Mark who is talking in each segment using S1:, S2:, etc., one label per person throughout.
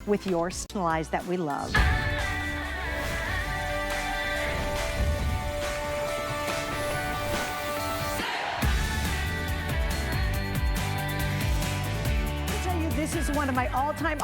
S1: with your personalized that we love. This is one of my all-time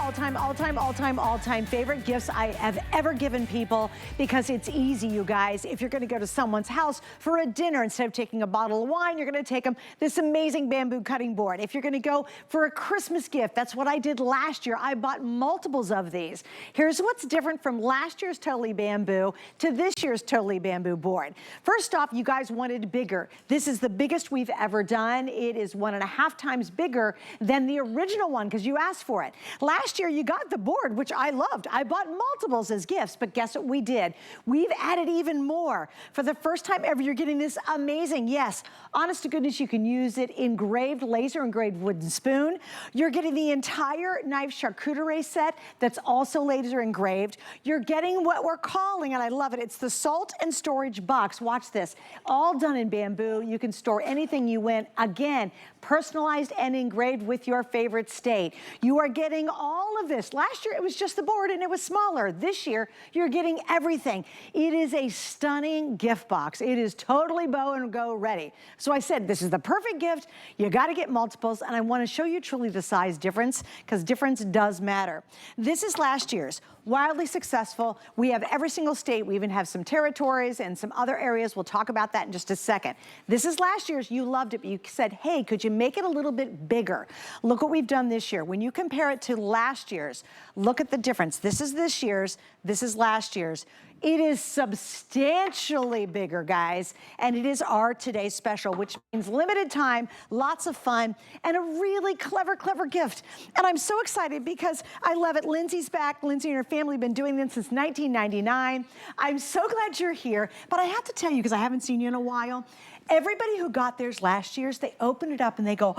S1: favorite gifts I have ever given people, because it's easy, you guys. If you're gonna go to someone's house for a dinner, instead of taking a bottle of wine, you're gonna take them this amazing bamboo cutting board. If you're gonna go for a Christmas gift, that's what I did last year. I bought multiples of these. Here's what's different from last year's Totally Bamboo to this year's Totally Bamboo board. First off, you guys wanted bigger. This is the biggest we've ever done. It is 1.5 times bigger than the original one, because you asked for it. Last year you got the board, which I loved. I bought multiples as gifts, but guess what we did? We've added even more. For the first time ever, you're getting this amazing, yes, honest to goodness, you can use it engraved, laser engraved wooden spoon. You're getting the entire knife charcuterie set that's also laser engraved. You're getting what we're calling, and I love it, it's the salt and storage box. Watch this, all done in bamboo. You can store anything you want. Again, personalized and engraved with your favorite state. You are getting all of this. Last year it was just the board and it was smaller. This year you're getting everything. It is a stunning gift box. It is totally bow and go ready. So I said this is the perfect gift. You got to get multiples, and I want to show you truly the size difference, because difference does matter. This is last year's. Wildly successful. We have every single state. We even have some territories and some other areas. We'll talk about that in just a second. This is last year's. You loved it, but you said, hey, could you make it a little bit bigger? Look what we've done this year. When you compare it to last year's, look at the difference. This is this year's, this is last year's. It is substantially bigger, guys, and it is our Today Special, which means limited time, lots of fun, and a really clever gift. And I'm so excited because I love it. Lindsay's back. Lindsay and her family have been doing this since 1999. I'm so glad you're here, but I have to tell you, because I haven't seen you in a while, everybody who got theirs last year's, they open it up and they go,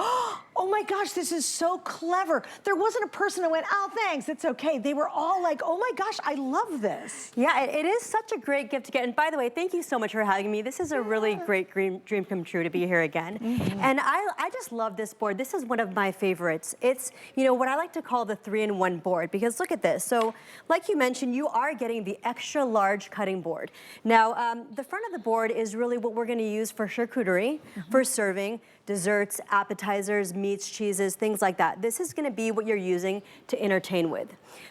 S1: oh my gosh, this is so clever. There wasn't a person who went, oh, thanks, it's okay. They were all like, oh my gosh, I love this.
S2: Yeah, it is such a great gift to get. And by the way, thank you so much for having me. This is a really great dream come true to be here again. And I just love this board. This is one of my favorites. It's, you know, what I like to call the 3-in-1 board, because look at this. So like you mentioned, you are getting the extra large cutting board. Now, the front of the board is really what we're gonna use for charcuterie, for serving, desserts, appetizers, meats, cheeses, things like that. This is gonna be what you're using to entertain with.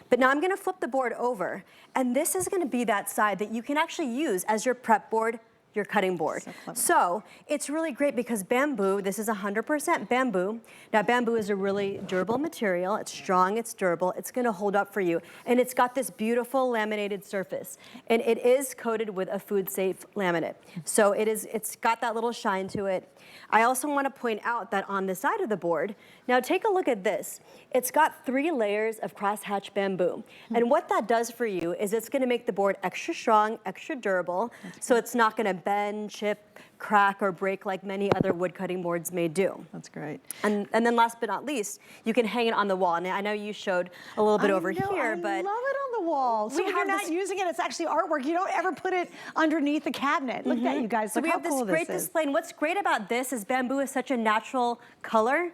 S2: But now I'm gonna flip the board over, and this is gonna be that side that you can actually use as your prep board, your cutting board. So it's really great because bamboo, this is 100% bamboo. Now bamboo is a really durable material. It's strong, it's durable, it's gonna hold up for you. And it's got this beautiful laminated surface. And it is coated with a food safe laminate. So it's got that little shine to it. I also wanna point out that on the side of the board, now take a look at this. It's got 3 layers of crosshatch bamboo. And what that does for you is it's gonna make the board extra strong, extra durable, so it's not gonna bend, chip, crack, or break like many other wood cutting boards may do.
S1: That's great.
S2: And then last but not least, you can hang it on the wall. Now I know you showed a little bit over here, but
S1: I love it on the wall. So when you're not using it, it's actually artwork. You don't ever put it underneath the cabinet. Look at that, you guys.
S2: So
S1: look
S2: we
S1: how
S2: have this
S1: cool
S2: great
S1: this is.
S2: display. And what's great about this is bamboo is such a natural color.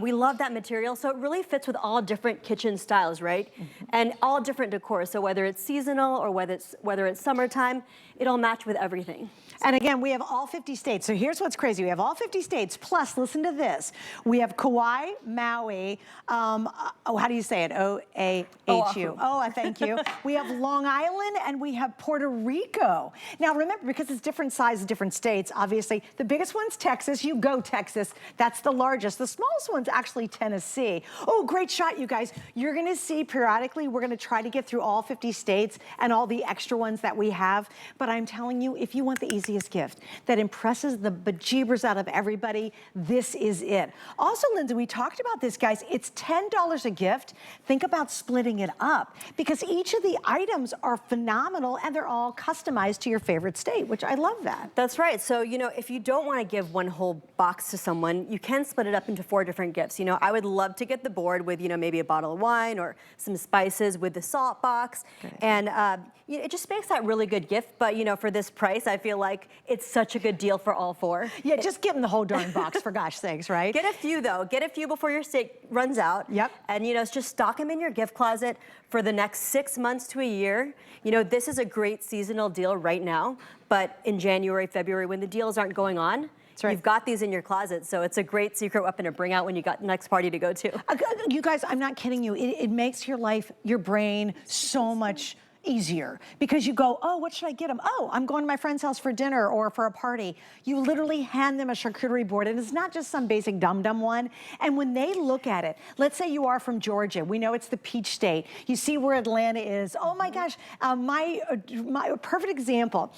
S2: We love that material. So it really fits with all different kitchen styles, right? And all different decor. So whether it's seasonal or whether it's summertime, it'll match with everything.
S1: And again, we have all 50 states. So here's what's crazy. We have all 50 states, plus, listen to this. We have Kauai, Maui, how do you say it? O-A-H-U. Oh, thank you. We have Long Island, and we have Puerto Rico. Now remember, because it's different sizes, different states, obviously, the biggest one's Texas. You go Texas. That's the largest. The smallest one's actually Tennessee. Oh, great shot, you guys. You're gonna see periodically, we're gonna try to get through all 50 states and all the extra ones that we have. But I'm telling you, if you want the easiest gift that impresses the bejeebers out of everybody, this is it. Also, Lindsay, we talked about this, guys. It's $10 a gift. Think about splitting it up, because because each of the items are phenomenal and they're all customized to your favorite state, which I love that.
S2: That's right. So, you know, if you don't want to give one whole box to someone, you can split it up into 4 different gifts. You know, I would love to get the board with, you know, maybe a bottle of wine or some spices with the salt box. And it just makes that really good gift. But, you know, for this price, I feel like it's such a good deal for all 4.
S1: Yeah, just give them the whole darn box, for gosh sakes, right?
S2: Get a few, though. Get a few before your steak runs out.
S1: Yep.
S2: And, you know, just stock them in your gift closet for the next 6 months to a year. You know, this is a great seasonal deal right now. But in January, February, when the deals aren't going on, right, you've got these in your closet. So it's a great secret weapon to bring out when you got the next party to go to.
S1: You guys, I'm not kidding you. It makes your life, your brain so much easier, because you go, oh, what should I get them? Oh, I'm going to my friend's house for dinner or for a party. You literally hand them a charcuterie board, and it's not just some basic dum-dum one. And when they look at it, let's say you are from Georgia. We know it's the peach state. You see where Atlanta is. Oh my gosh, my perfect example.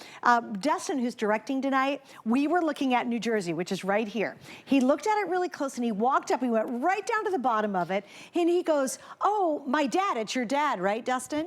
S1: Dustin, who's directing tonight, we were looking at New Jersey, which is right here. He looked at it really close and he walked up, he went right down to the bottom of it, and he goes, oh, my dad, it's your dad, right, Dustin?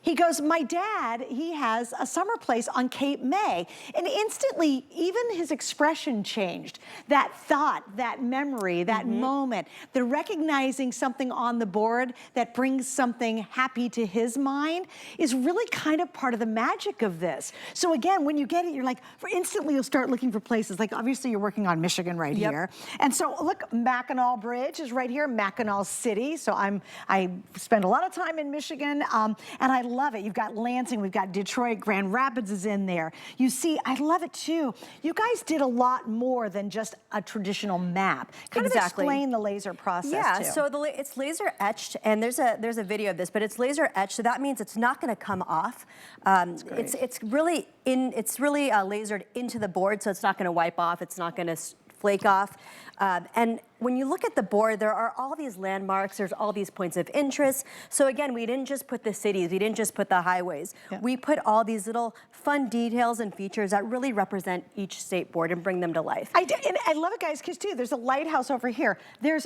S1: He goes, my dad, he has a summer place on Cape May. And instantly, even his expression changed. That thought, that memory, that moment, the recognizing something on the board that brings something happy to his mind is really kind of part of the magic of this. So again, when you get it, you're like, instantly you'll start looking for places. Like obviously you're working on Michigan right here. And so look, Mackinac Bridge is right here, Mackinac City. So I spend a lot of time in Michigan, and I love it. You've got Lansing, we've got Detroit, Grand Rapids is in there. You see, I love it too. You guys did a lot more than just a traditional map. Kind of explain the laser process too.
S2: So it's laser etched, and there's a video of this, but it's laser etched, so that means it's not going to come off. It's really lasered into the board, so it's not going to wipe off. It's not going to flake off. And when you look at the board, there are all these landmarks, there's all these points of interest. So again, we didn't just put the cities, we didn't just put the highways. We put all these little fun details and features that really represent each state board and bring them to life.
S1: And I love it, guys, because too, there's a lighthouse over here.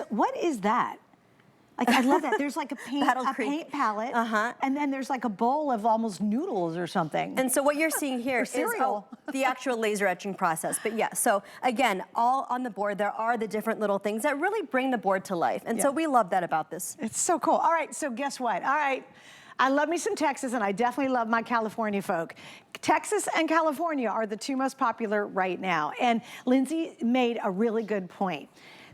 S1: What is that? Like, I love that. There's like a paint palette, and then there's like a bowl of almost noodles or something.
S2: And so what you're seeing here is the actual laser etching process. But yeah, so again, all on the board, there are the different little things that really bring the board to life. And so we love that about this.
S1: It's so cool. All right, so guess what? All right. I love me some Texas, and I definitely love my California folk. Texas and California are the 2 most popular right now. And Lindsay made a really good point.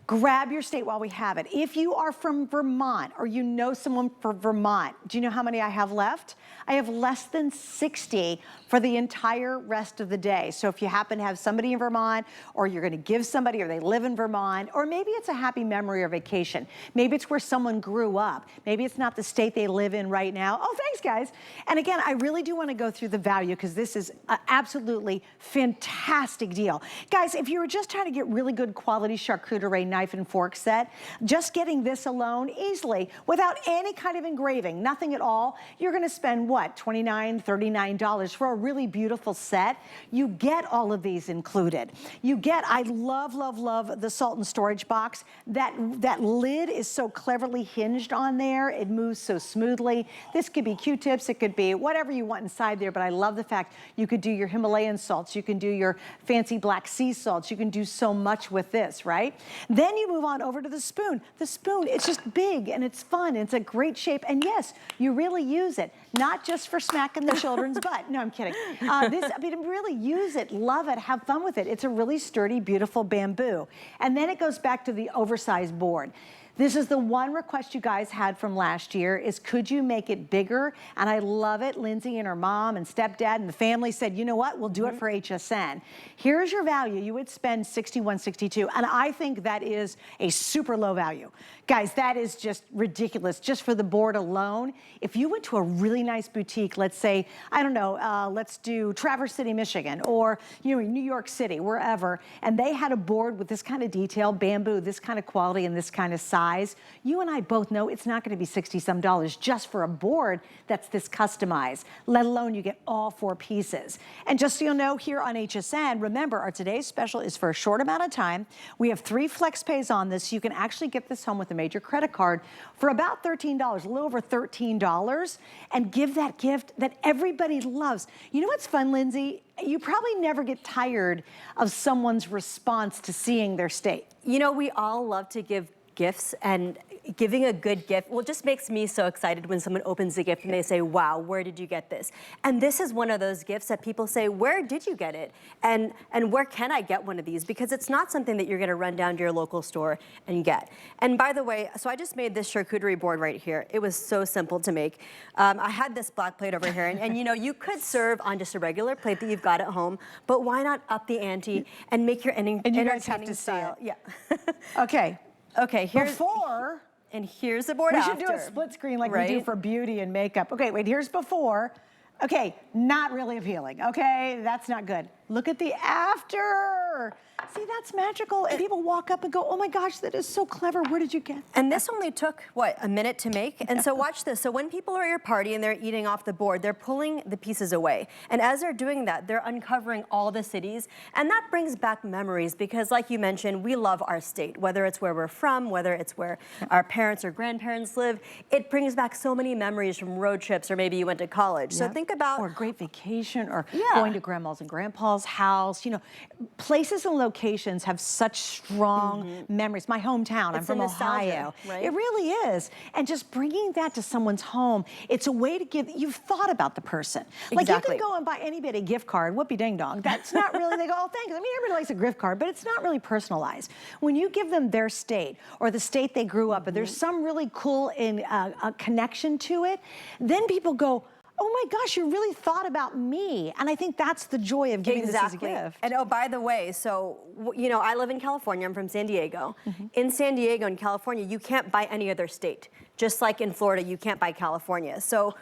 S1: Grab your state while we have it. If you are from Vermont or you know someone from Vermont, do you know how many I have left? I have less than 60 for the entire rest of the day. So if you happen to have somebody in Vermont, or you're gonna give somebody, or they live in Vermont, or maybe it's a happy memory or vacation. Maybe it's where someone grew up. Maybe it's not the state they live in right now. Oh, thanks guys. And again, I really do wanna go through the value, because this is an absolutely fantastic deal. Guys, if you were just trying to get really good quality charcuterie knife and fork set, just getting this alone easily, without any kind of engraving, nothing at all, you're gonna spend what, $29, $39 for a really beautiful set. You get all of these included. You get, I love, love, love the salt and storage box. That lid is so cleverly hinged on there. It moves so smoothly. This could be Q-tips, it could be whatever you want inside there, but I love the fact you could do your Himalayan salts, you can do your fancy black sea salts, you can do so much with this, right? Then you move on over to the spoon. The spoon, it's just big and it's fun, it's a great shape, and yes, you really use it. Not just for smacking the children's butt. No, I'm kidding. I mean, really use it, love it, have fun with it. It's a really sturdy, beautiful bamboo. And then it goes back to the oversized board. This is the one request you guys had from last year, is could you make it bigger? And I love it. Lindsay and her mom and stepdad and the family said, you know what, we'll do it for HSN. Here's your value. You would spend $61, $62, and I think that is a super low value. Guys, that is just ridiculous, just for the board alone. If you went to a really nice boutique, let's say, I don't know, let's do Traverse City, Michigan, or New York City, wherever, and they had a board with this kind of detail, bamboo, this kind of quality and this kind of size, size, you and I both know it's not gonna be $60-some just for a board that's this customized, let alone you get all 4 pieces. And just so you'll know, here on HSN, remember our today's special is for a short amount of time. We have 3 flex pays on this, so you can actually get this home with a major credit card for about $13, a little over $13, and give that gift that everybody loves. You know what's fun, Lindsay? You probably never get tired of someone's response to seeing their state.
S2: You know, we all love to give gifts, and giving a good gift, well, it just makes me so excited when someone opens a gift and they say, wow, where did you get this? And this is one of those gifts that people say, where did you get it? And where can I get one of these? Because it's not something that you're gonna run down to your local store and get. And by the way, so I just made this charcuterie board right here. It was so simple to make. I had this black plate over here, and you know, you could serve on just a regular plate that you've got at home, but why not up the ante and make your entertaining style? Yeah.
S1: Okay.
S2: Okay, here's
S1: before.
S2: And here's the board
S1: we
S2: after.
S1: We should do a split screen like
S2: right?
S1: we do for beauty and makeup. Okay, wait, here's before. Okay, not really appealing, okay? That's not good. Look at the after. See, that's magical. And people walk up and go, oh my gosh, that is so clever. Where did you get that?
S2: And this only took, what, a minute to make? And so watch this. So when people are at your party and they're eating off the board, they're pulling the pieces away. And as they're doing that, they're uncovering all the cities. And that brings back memories because, like you mentioned, we love our state, whether it's where we're from, whether it's where our parents or grandparents live. It brings back so many memories from road trips, or maybe you went to college. So think about...
S1: Or a great vacation, or going to grandma's and grandpa's house. You know, places and locations have such strong memories. My hometown, I'm from Ohio.
S2: Right?
S1: It really is. And just bringing that to someone's home, it's a way to give, you've thought about the person. Like you can go and buy anybody a gift card, whoopie ding dong. That's not really, they go, oh, thanks. I mean, everybody likes a gift card, but it's not really personalized. When you give them their state or the state they grew up in, there's some really cool connection to it, then people go, oh my gosh, you really thought about me. And I think that's the joy of giving this as a gift.
S2: And oh, by the way, so, you know, I live in California, I'm from San Diego. In San Diego and California, you can't buy any other state. Just like in Florida, you can't buy California. So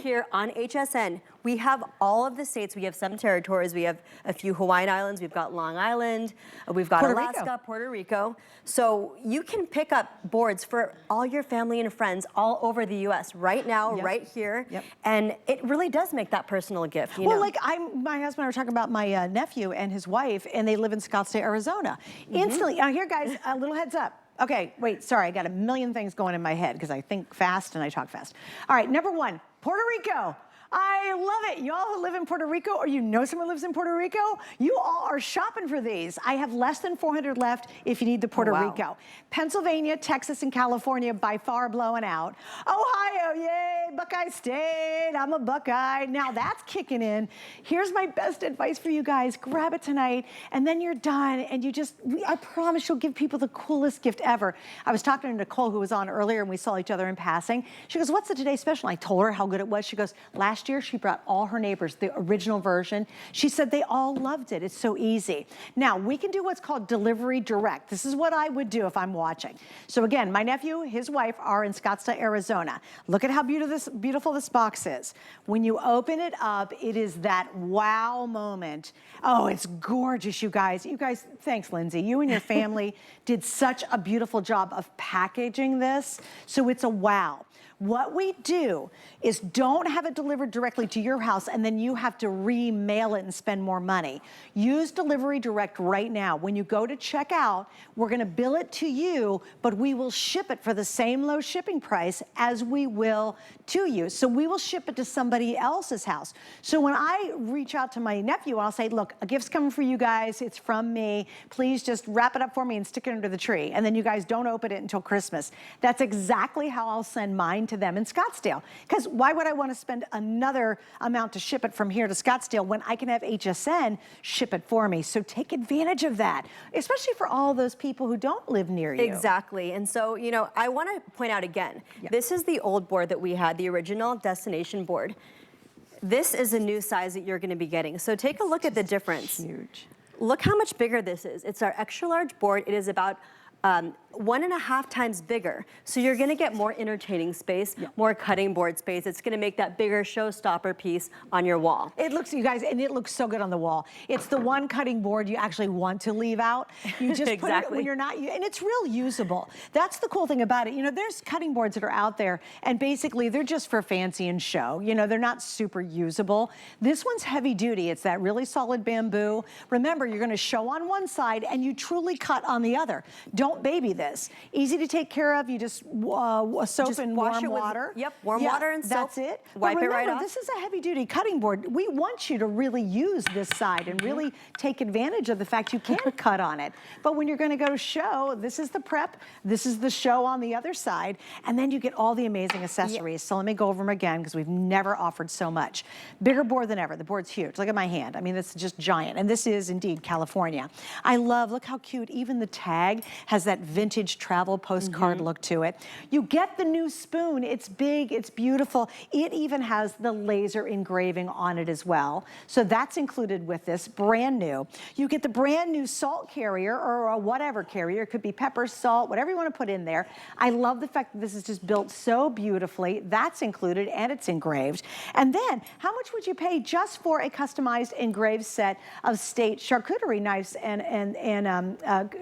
S2: here on HSN, we have all of the states. We have 7 territories. We have a few Hawaiian Islands. We've got Long Island. We've got Alaska, Puerto Rico. So you can pick up boards for all your family and friends all over the U.S. right now, right here. And it really does make that personal gift. You know?
S1: Like my husband and I were talking about my nephew and his wife, and they live in Scottsdale, Arizona. Instantly, now here guys, a little heads up. Okay, wait, sorry, I got a million things going in my head because I think fast and I talk fast. All right, number 1, Puerto Rico. I love it. You all who live in Puerto Rico, or you know someone lives in Puerto Rico, you all are shopping for these. I have less than 400 left if you need the Puerto Rico. Pennsylvania, Texas, and California by far blowing out. Ohio, yay, Buckeye State, I'm a Buckeye. Now that's kicking in. Here's my best advice for you guys. Grab it tonight, and then you're done, and you just, I promise you'll give people the coolest gift ever. I was talking to Nicole, who was on earlier, and we saw each other in passing. She goes, what's the Today Special? And I told her how good it was. She goes, last year, she brought all her neighbors the original version. She said they all loved it. It's so easy. Now, we can do what's called delivery direct. This is what I would do if I'm watching. So again, my nephew, his wife are in Scottsdale, Arizona. Look at how beautiful this box is. When you open it up, it is that wow moment. Oh, it's gorgeous, you guys. You guys, thanks, Lindsay. You and your family did such a beautiful job of packaging this. So it's a wow. What we do is don't have it delivered directly to your house and then you have to remail it and spend more money. Use Delivery Direct right now. When you go to check out, we're gonna bill it to you, but we will ship it for the same low shipping price as we will to you. So we will ship it to somebody else's house. So when I reach out to my nephew, I'll say, look, a gift's coming for you guys. It's from me. Please just wrap it up for me and stick it under the tree. And then you guys don't open it until Christmas. That's exactly how I'll send mine to them in Scottsdale. Because why would I want to spend another amount to ship it from here to Scottsdale when I can have HSN ship it for me? So take advantage of that, especially for all those people who don't live near you.
S2: Exactly. And so, you know, I want to point out again, this is the old board that we had, the original destination board. This is a new size that you're going to be getting. So take a look at the difference.
S1: Huge.
S2: Look how much bigger this is. It's our extra large board. It is about 1.5 times bigger. So you're gonna get more entertaining space, more cutting board space. It's gonna make that bigger showstopper piece on your wall.
S1: It looks, you guys, and it looks so good on the wall. It's the one cutting board you actually want to leave out. You just put it when you're not, and it's real usable. That's the cool thing about it. You know, there's cutting boards that are out there, and basically they're just for fancy and show. You know, they're not super usable. This one's heavy duty. It's that really solid bamboo. Remember, you're gonna show on one side and you truly cut on the other. Don't baby this. Easy to take care of. You just soap and warm water.
S2: Warm water and soap.
S1: That's it.
S2: Wipe it right off.
S1: This is a heavy duty cutting board. We want you to really use this side and really take advantage of the fact you can cut on it. But when you're gonna go show, this is the prep, this is the show on the other side, and then you get all the amazing accessories. So let me go over them again because we've never offered so much. Bigger board than ever. The board's huge. Look at my hand. I mean, it's just giant. And this is indeed California. I love, look how cute. Even the tag has that vintage travel postcard look to it. You get the new spoon. It's big, it's beautiful. It even has the laser engraving on it as well. So that's included with this, brand new. You get the brand new salt carrier or a whatever carrier. It could be pepper, salt, whatever you want to put in there. I love the fact that this is just built so beautifully. That's included and it's engraved. And then how much would you pay just for a customized engraved set of State charcuterie knives and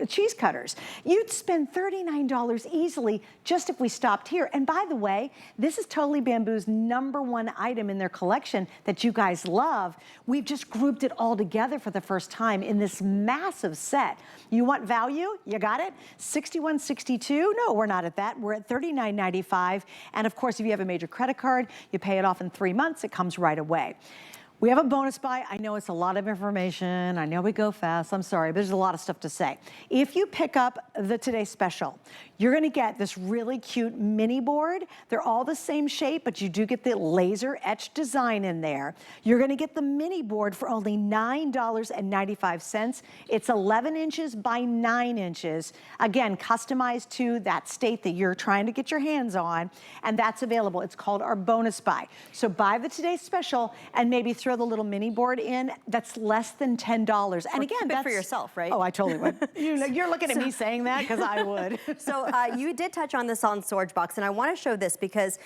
S1: cheese cutters? You'd spend $39 easily just if we stopped here. And by the way, this is Totally Bamboo's #1 item in their collection that you guys love. We've just grouped it all together for the first time in this massive set. You want value? You got it? $61.62? No, we're not at that. We're at $39.95. And of course, if you have a major credit card, you pay it off in 3 months, it comes right away. We have a bonus buy. I know it's a lot of information. I know we go fast. I'm sorry, but there's a lot of stuff to say. If you pick up the Today Special, you're gonna get this really cute mini board. They're all the same shape, but you do get the laser etched design in there. You're gonna get the mini board for only $9.95. It's 11 inches by 9 inches. Again, customized to that state that you're trying to get your hands on, and that's available. It's called our bonus buy. So buy the Today Special and maybe throw the little mini board in. That's less than $10. And again, that's
S2: for yourself, right?
S1: Oh, I totally would. You're looking at me saying that because I would.
S2: So you did touch on the salt and storage box, and I want to show this because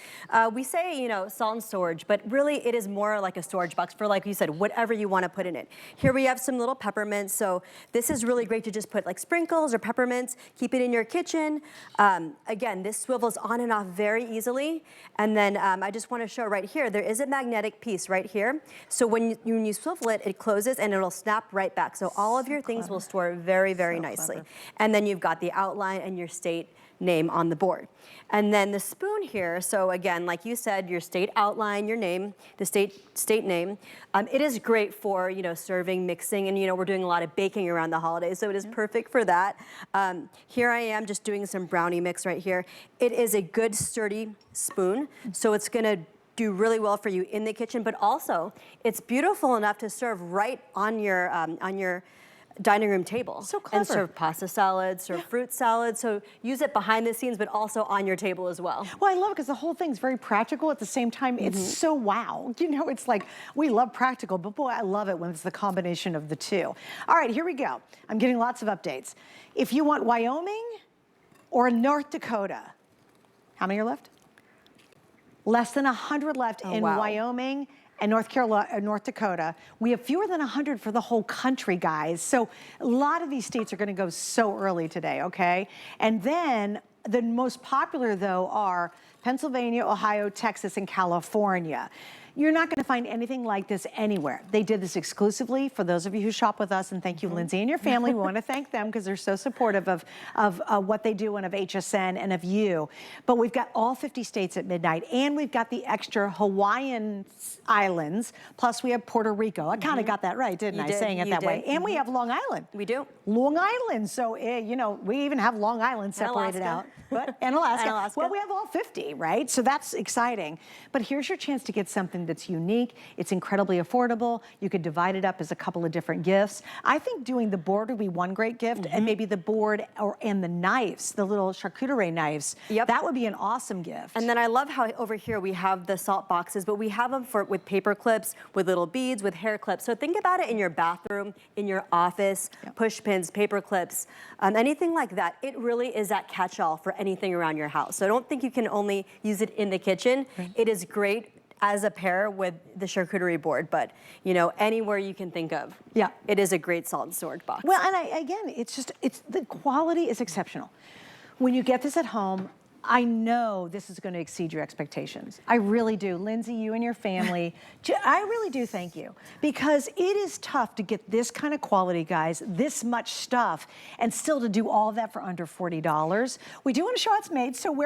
S2: we say, you know, salt and storage, but really it is more like a storage box for, like you said, whatever you want to put in it. Here we have some little peppermints, so this is really great to just put like sprinkles or peppermints, keep it in your kitchen. Again, this swivels on and off very easily, and then I just want to show right here, there is a magnetic piece right here. So when you swivel it, it closes and it'll snap right back. So all of your things will store very, very nicely. And then you've got the outline and your state name on the board. And then the spoon here, so again, like you said, your state outline, your name, the state name. It is great for, you know, serving, mixing, and you know, we're doing a lot of baking around the holidays, so it is perfect for that. Here I am just doing some brownie mix right here. It is a good sturdy spoon, so it's gonna do really well for you in the kitchen, but also it's beautiful enough to serve right on your dining room table.
S1: So clever.
S2: And serve pasta salads, serve fruit salads. So use it behind the scenes, but also on your table as well.
S1: Well, I love it because the whole thing's very practical. At the same time, it's so wow. You know, it's like, we love practical, but boy, I love it when it's the combination of the two. All right, here we go. I'm getting lots of updates. If you want Wyoming or North Dakota, how many are left? Less than 100 left in Wyoming and North Dakota. We have fewer than 100 for the whole country, guys. So a lot of these states are gonna go so early today, okay? And then the most popular though are Pennsylvania, Ohio, Texas, and California. You're not gonna find anything like this anywhere. They did this exclusively for those of you who shop with us, and thank you, Lindsay and your family. We wanna thank them because they're so supportive of what they do and of HSN and of you. But we've got all 50 states at midnight, and we've got the extra Hawaiian islands, plus we have Puerto Rico. I kinda got that right, didn't I, saying it that way? And we have Long Island.
S2: We do.
S1: Long Island, so you know, we even have Long Island separated out. And Alaska.
S2: And Alaska.
S1: Well, we have all 50. already, right? So that's exciting. But here's your chance to get something that's unique. It's incredibly affordable. You could divide it up as a couple of different gifts. I think doing the board would be one great gift, and maybe the board and the knives, the little charcuterie knives.
S2: Yep.
S1: That would be an awesome gift.
S2: And then I love how over here we have the salt boxes, but we have them with paper clips, with little beads, with hair clips. So think about it in your bathroom, in your office, push pins, paper clips, anything like that. It really is that catch-all for anything around your house. So I don't think you can only use it in the kitchen. It is great as a pair with the charcuterie board, but you know, anywhere you can think of.
S1: Yeah.
S2: It is a great salt and storage box.
S1: Well, and again, it's the quality is exceptional. When you get this at home, I know this is going to exceed your expectations. I really do. Lindsay, you and your family, I really do thank you, because it is tough to get this kind of quality, guys, this much stuff, and still to do all of that for under $40. We do want to show how it's made. So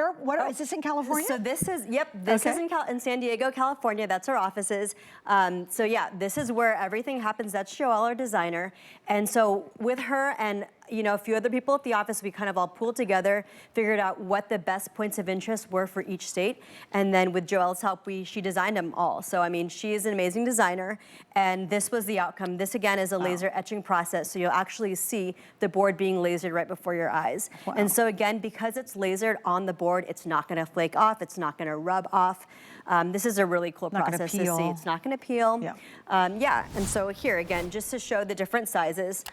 S1: is this in California?
S2: So this is, this is in San Diego, California. That's our offices. So yeah, this is where everything happens. That's Joelle, our designer. And so with her and a few other people at the office, we kind of all pooled together, figured out what the best points of interest were for each state. And then with Joelle's help, she designed them all. So, I mean, she is an amazing designer, and this was the outcome. This, again, is a laser etching process. So you'll actually see the board being lasered right before your eyes. Wow. And so, again, because it's lasered on the board, it's not going to flake off. It's not going to rub off. This is a really cool process to see. It's not going to peel. Yeah. And so here, again, just to show the different sizes.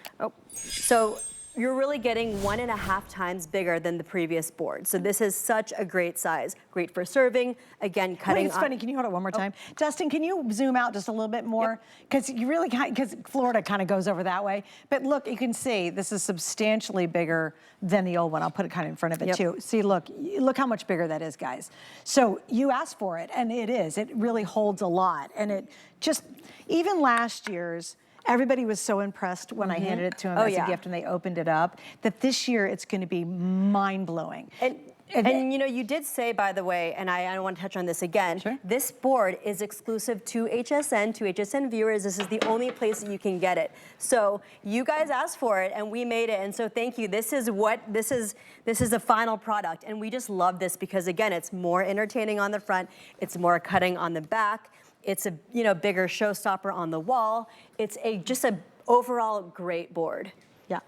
S2: So you're really getting 1.5 times bigger than the previous board. So this is such a great size. Great for serving. Again, cutting.
S1: It's funny, can you hold it one more time? Justin, can you zoom out just a little bit more? Because you really because Florida kind of goes over that way. But look, you can see this is substantially bigger than the old one. I'll put it kind of in front of it too. See, look how much bigger that is, guys. So you asked for it, and it is. It really holds a lot. And it just, even last year's, everybody was so impressed when I handed it to them as a gift and they opened it up, that this year it's going to be mind-blowing.
S2: And you did say, by the way, and I want to touch on this again, this board is exclusive to HSN viewers. This is the only place that you can get it. So you guys asked for it and we made it, and so thank you. This is the final product, and we just love this because, again, it's more entertaining on the front, it's more cutting on the back. It's a bigger showstopper on the wall. It's just a overall great board.
S1: Yeah.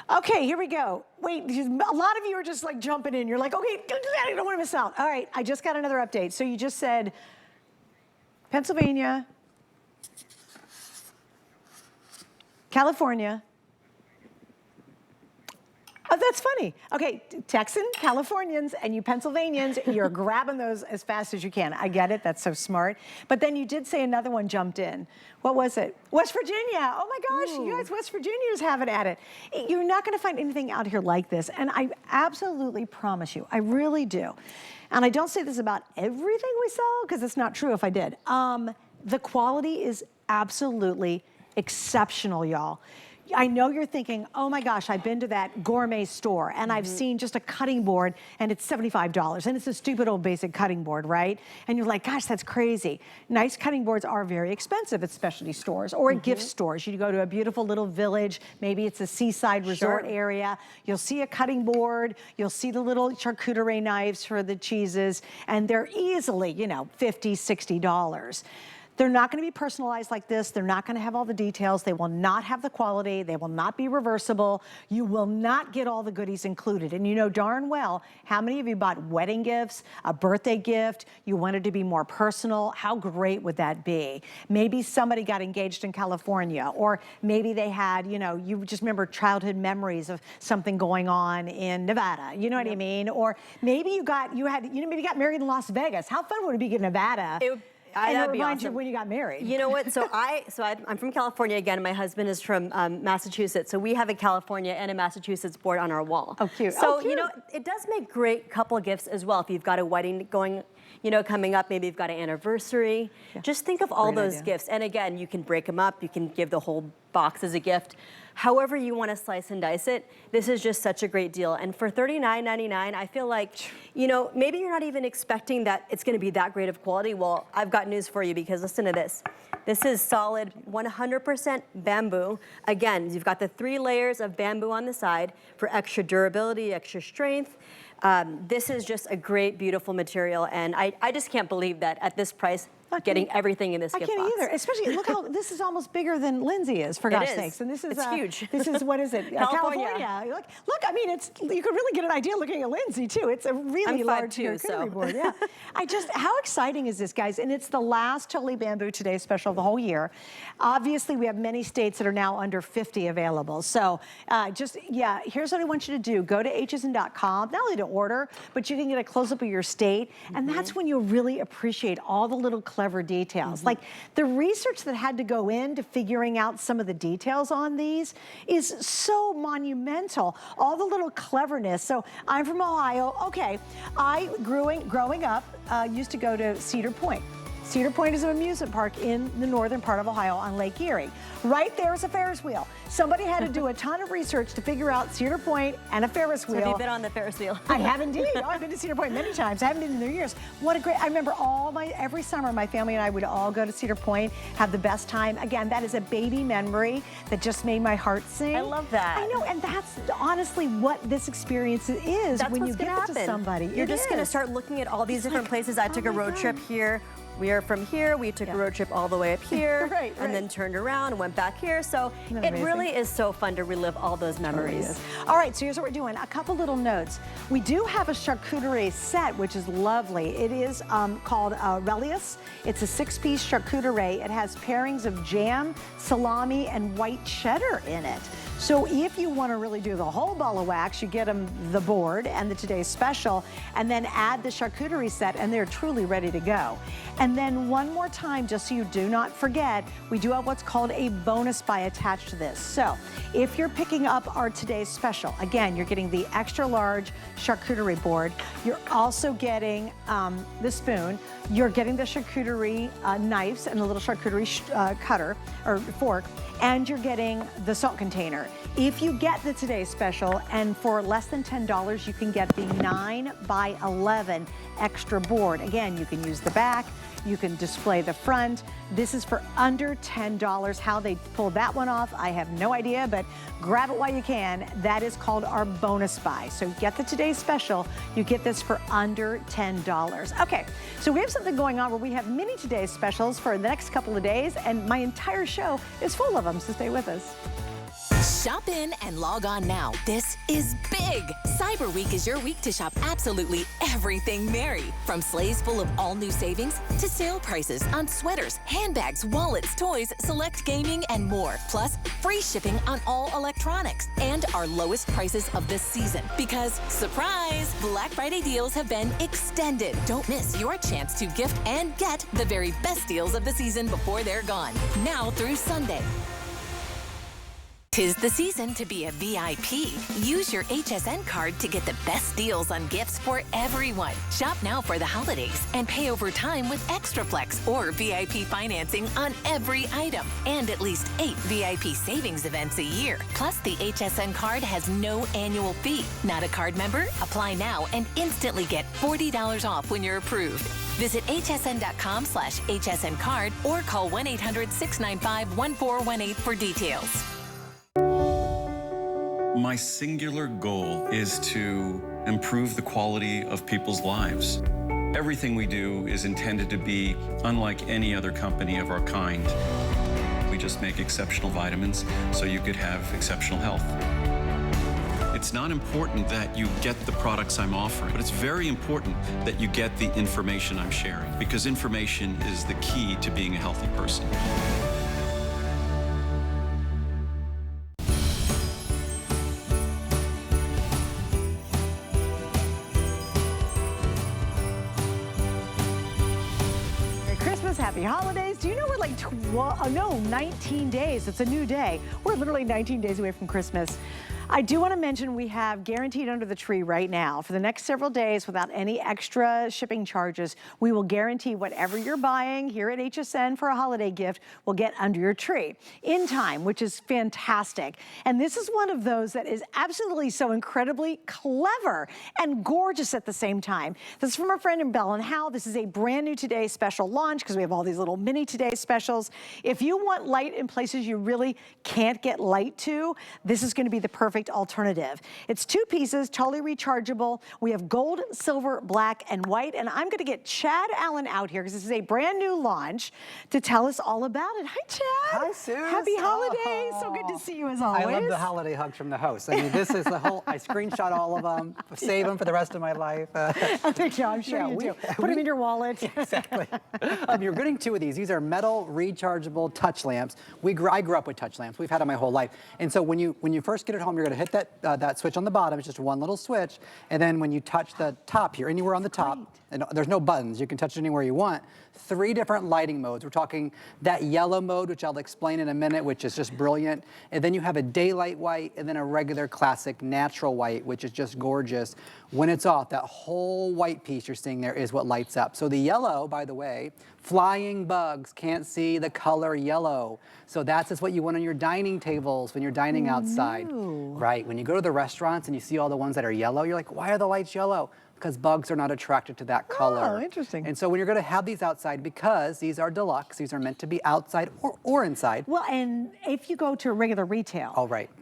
S1: Okay, here we go. Wait, a lot of you are just like jumping in. You're like, okay, don't do that. I don't want to miss out. All right, I just got another update. So you just said Pennsylvania, California. Oh, that's funny. Okay, Texan, Californians, and you Pennsylvanians, you're grabbing those as fast as you can. I get it, that's so smart. But then you did say another one jumped in. What was it? West Virginia. Oh my gosh, you guys, West Virginians have it at it. You're not gonna find anything out here like this, and I absolutely promise you, I really do. And I don't say this about everything we sell, because it's not true if I did. The quality is absolutely exceptional, y'all. I know you're thinking, oh my gosh, I've been to that gourmet store and I've seen just a cutting board and it's $75 and it's a stupid old basic cutting board, right? And you're like, gosh, that's crazy. Nice cutting boards are very expensive at specialty stores or at gift stores. You go to a beautiful little village, maybe it's a seaside resort area, you'll see a cutting board, you'll see the little charcuterie knives for the cheeses, and they're easily, $50, $60. They're not going to be personalized like this. They're not going to have all the details. They will not have the quality. They will not be reversible. You will not get all the goodies included. And you know darn well how many of you bought wedding gifts, a birthday gift, you wanted to be more personal. How great would that be? Maybe somebody got engaged in California, or maybe they had, you just remember childhood memories of something going on in Nevada. You know what I mean? Or maybe you got married in Las Vegas. How fun would it be to get Nevada? And it reminds you when you got married.
S2: You know what? So I'm from California again. My husband is from Massachusetts. So we have a California and a Massachusetts board on our wall.
S1: Oh, cute.
S2: So, it does make great couple gifts as well. If you've got a wedding going, coming up, maybe you've got an anniversary. Yeah. Just think of all those gifts. And again, you can break them up. You can give the whole box as a gift. However you want to slice and dice it, this is just such a great deal. And for $39.99, I feel like, maybe you're not even expecting that it's going to be that great of quality. Well, I've got news for you, because listen to this. This is solid 100% bamboo. Again, you've got the 3 layers of bamboo on the side for extra durability, extra strength. This is just a great, beautiful material, and I just can't believe that at this price, getting everything in this gift box.
S1: I can't either, especially look how this is almost bigger than Lindsay is, for gosh sakes. And this is
S2: it's huge.
S1: This is, what is it?
S2: California.
S1: Look, I mean, you could really get an idea looking at Lindsay too. It's a really large charcuterie board. Yeah. How exciting is this, guys? And it's the last Totally Bamboo Today special of the whole year. Obviously, we have many states that are now under 50 available. So here's what I want you to do. Go to hsn.com, not only to order, but you can get a close-up of your state. And that's when you'll really appreciate all the little clever details. Like the research that had to go into figuring out some of the details on these is so monumental. All the little cleverness. So I'm from Ohio. Okay, growing up, used to go to Cedar Point. Cedar Point is an amusement park in the northern part of Ohio on Lake Erie. Right there is a Ferris wheel. Somebody had to do a ton of research to figure out Cedar Point and a Ferris wheel.
S2: So have you been on the Ferris wheel?
S1: I have indeed. I've been to Cedar Point many times. I haven't been in there years. What a great, I remember every summer my family and I would all go to Cedar Point, have the best time. Again, that is a baby memory that just made my heart sing.
S2: I love that.
S1: I know, and that's honestly what this experience is when you give it to somebody.
S2: You're just going to start looking at all these different places. I took a road trip here. We are from here. We took a road trip all the way up here, and then turned around and went back here. So it really is so fun to relive all those memories.
S1: All right, so here's what we're doing. A couple little notes. We do have a charcuterie set, which is lovely. It is called Relius. It's a 6-piece charcuterie. It has pairings of jam, salami, and white cheddar in it. So if you want to really do the whole ball of wax, you get them the board and the Today's Special, and then add the charcuterie set, and they're truly ready to go. And then one more time, just so you do not forget, we do have what's called a bonus buy attached to this. So if you're picking up our Today's Special, again, you're getting the extra large charcuterie board. You're also getting the spoon. You're getting the charcuterie knives and a little charcuterie cutter or fork, and you're getting the salt container. If you get the Today's Special, and for less than $10, you can get the 9x11 extra board. Again, you can use the back, you can display the front. This is for under $10. How they pulled that one off, I have no idea, but grab it while you can. That is called our bonus buy. So get the Today's Special, you get this for under $10. Okay, so we have something going on where we have mini Today's Specials for the next couple of days, and my entire show is full of them, so stay with us.
S3: Shop in and log on now. This is big. Cyber Week is your week to shop absolutely everything Mary. From sleighs full of all new savings to sale prices on sweaters, handbags, wallets, toys, select gaming, and more. Plus, free shipping on all electronics and our lowest prices of the season. Because, surprise, Black Friday deals have been extended. Don't miss your chance to gift and get the very best deals of the season before they're gone. Now through Sunday. 'Tis the season to be a VIP. Use your HSN card to get the best deals on gifts for everyone. Shop now for the holidays and pay over time with Extra Flex or VIP financing on every item. And at least 8 VIP savings events a year. Plus, the HSN card has no annual fee. Not a card member? Apply now and instantly get $40 off when you're approved. Visit hsn.com/HSN card or call 1-800-695-1418 for details.
S4: My singular goal is to improve the quality of people's lives. Everything we do is intended to be unlike any other company of our kind. We just make exceptional vitamins so you could have exceptional health. It's not important that you get the products I'm offering, but it's very important that you get the information I'm sharing, because information is the key to being a healthy person.
S1: Happy holidays. Do you know we're like 19 days. It's a new day. We're literally 19 days away from Christmas. I do want to mention we have guaranteed under the tree right now for the next several days without any extra shipping charges. We will guarantee whatever you're buying here at HSN for a holiday gift will get under your tree in time, which is fantastic. And this is one of those that is absolutely so incredibly clever and gorgeous at the same time. This is from our friend in Bell and Howell. This is a brand new Today Special launch because we have all these little mini Today Specials. If you want light in places you really can't get light to, this is going to be the perfect perfect alternative. It's 2 pieces, totally rechargeable. We have gold, silver, black, and white. And I'm gonna get Chad Allen out here, because this is a brand new launch, to tell us all about it. Hi, Chad.
S5: Hi, Sue.
S1: Happy holidays. So good to see you as always.
S5: I love the holiday hugs from the host. I mean, this is the whole, I screenshot all of them, save them for the rest of my life.
S1: I'm sure you do. Put them in your wallet.
S5: Exactly. You're getting 2 of these. These are metal rechargeable touch lamps. I grew up with touch lamps. We've had them my whole life. And so when you first get it home, you're going to hit that switch on the bottom. It's just one little switch. And then when you touch the top here, anywhere on the top, and there's no buttons. You can touch it anywhere you want. 3 different lighting modes. We're talking that yellow mode, which I'll explain in a minute, which is just brilliant. And then you have a daylight white, and then a regular classic natural white, which is just gorgeous. When it's off, that whole white piece you're seeing there is what lights up. So the yellow, by the way, flying bugs can't see the color yellow. So that's just what you want on your dining tables when you're dining outside. Right, when you go to the restaurants and you see all the ones that are yellow, you're like, why are the lights yellow? Because bugs are not attracted to that color.
S1: Oh, interesting.
S5: And so when you're going to have these outside, because these are deluxe, these are meant to be outside or inside.
S1: Well, and if you go to a regular retail,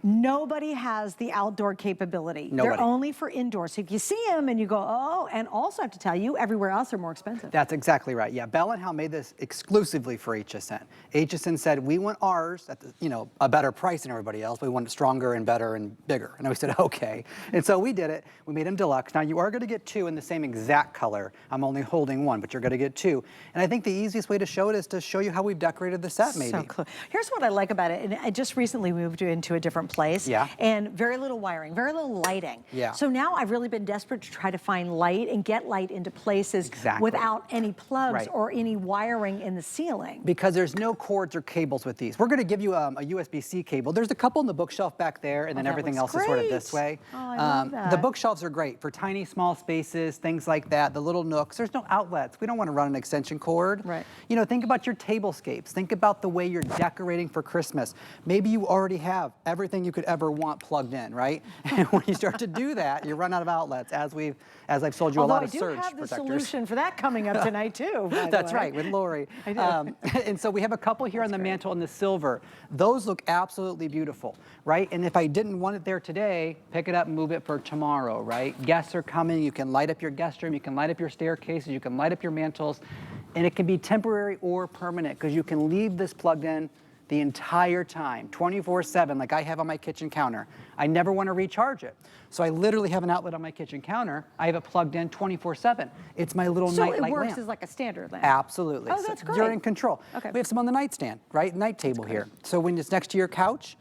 S1: nobody has the outdoor capability.
S5: Nobody.
S1: They're only for indoor. So if you see them and you go, oh, and also I have to tell you, everywhere else they're more expensive.
S5: That's exactly right. Yeah, Bell & Howell made this exclusively for HSN. HSN said, we want ours at the, a better price than everybody else. We want it stronger and better and bigger. And we said, okay. And so we did it. We made them deluxe. Now you are going to get 2 in the same exact color. I'm only holding 1, but you're going to get 2. And I think the easiest way to show it is to show you how we've decorated the set, maybe.
S1: So cool. Here's what I like about it. And I just recently moved into a different place.
S5: Yeah.
S1: And very little wiring, very little lighting.
S5: Yeah.
S1: So now I've really been desperate to try to find light and get light into places without any plugs or any wiring in the ceiling.
S5: Because there's no cords or cables with these. We're going to give you a USB-C cable. There's a couple in the bookshelf back there, and then everything else is sort of this way.
S1: Oh, I love that.
S5: The bookshelves are great for tiny, small spaces, things like that, the little nooks. There's no outlets. We don't want to run an extension cord.
S1: Right.
S5: Think about your tablescapes. Think about the way you're decorating for Christmas. Maybe you already have everything you could ever want plugged in, right? And when you start to do that, you run out of outlets, as I've sold you a lot of surge protectors.
S1: Although I do have the solution for that coming up tonight too.
S5: That's right, with Lori.
S1: I do.
S5: And so we have a couple here on the mantle in the silver. Those look absolutely beautiful, right? And if I didn't want it there today, pick it up and move it for tomorrow, right? Guests are coming. You can light up your guest room. You can light up your staircases. You can light up your mantles. And it can be temporary or permanent, because you can leave this plugged in the entire time, 24/7, like I have on my kitchen counter. I never want to recharge it. So I literally have an outlet on my kitchen counter. I have it plugged in 24/7. It's my little night light lamp.
S1: So it works as like a standard lamp?
S5: Absolutely.
S1: Oh, that's great.
S5: You're in control.
S1: Okay.
S5: We have some on the nightstand, right? Night table here. So when it's next to your couch,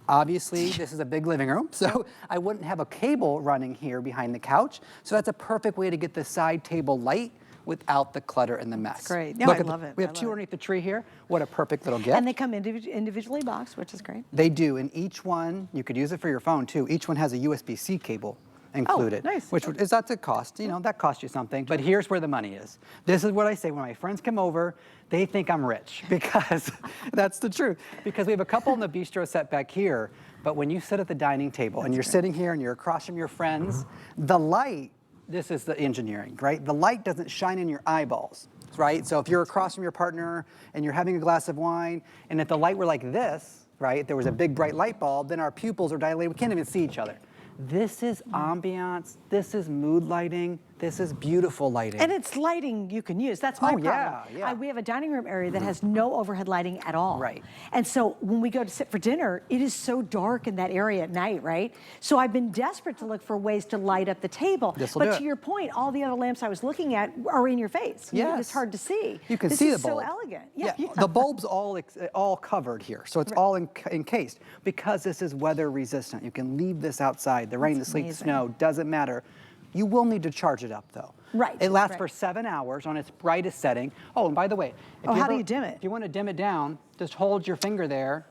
S5: obviously this is a big living room, so I wouldn't have a cable running here behind the couch. So that's a perfect way to get the side table light without the clutter and the mess.
S1: That's great. No, I love it.
S5: We have 2 underneath the tree here. What a perfect little gift.
S1: And they come individually boxed, which is great.
S5: They do, and each one, you could use it for your phone too. Each one has a USB-C cable included.
S1: Oh, nice.
S5: Which is, that's a cost, that costs you something. But here's where the money is. This is what I say when my friends come over, they think I'm rich, because that's the truth. Because we have a couple in the bistro set back here, but when you sit at the dining table and you're sitting here and you're across from your friends, the light, this is the engineering, right? The light doesn't shine in your eyeballs, right? So if you're across from your partner and you're having a glass of wine, and if the light were like this, right, there was a big bright light bulb, then our pupils are dilated. We can't even see each other. This is ambiance. This is mood lighting. This is beautiful lighting.
S1: And it's lighting you can use. That's my problem.
S5: Yeah.
S1: We have a dining room area that has no overhead lighting at all.
S5: Right.
S1: And so when we go to sit for dinner, it is so dark in that area at night, right? So I've been desperate to look for ways to light up the table. But to your point, all the other lamps I was looking at are in your face.
S5: Yes.
S1: It's hard to see.
S5: You can see the
S1: This
S5: bulb.
S1: is so elegant. Yeah.
S5: The bulb's all covered here, so it's all encased, because this is weather resistant. You can leave this outside. The rain, the sleet, the snow, doesn't matter. You will need to charge it up though.
S1: Right.
S5: It lasts for 7 hours on its brightest setting. Oh, and by the way,
S1: how do you dim it?
S5: If you want to dim it down, just hold your finger there.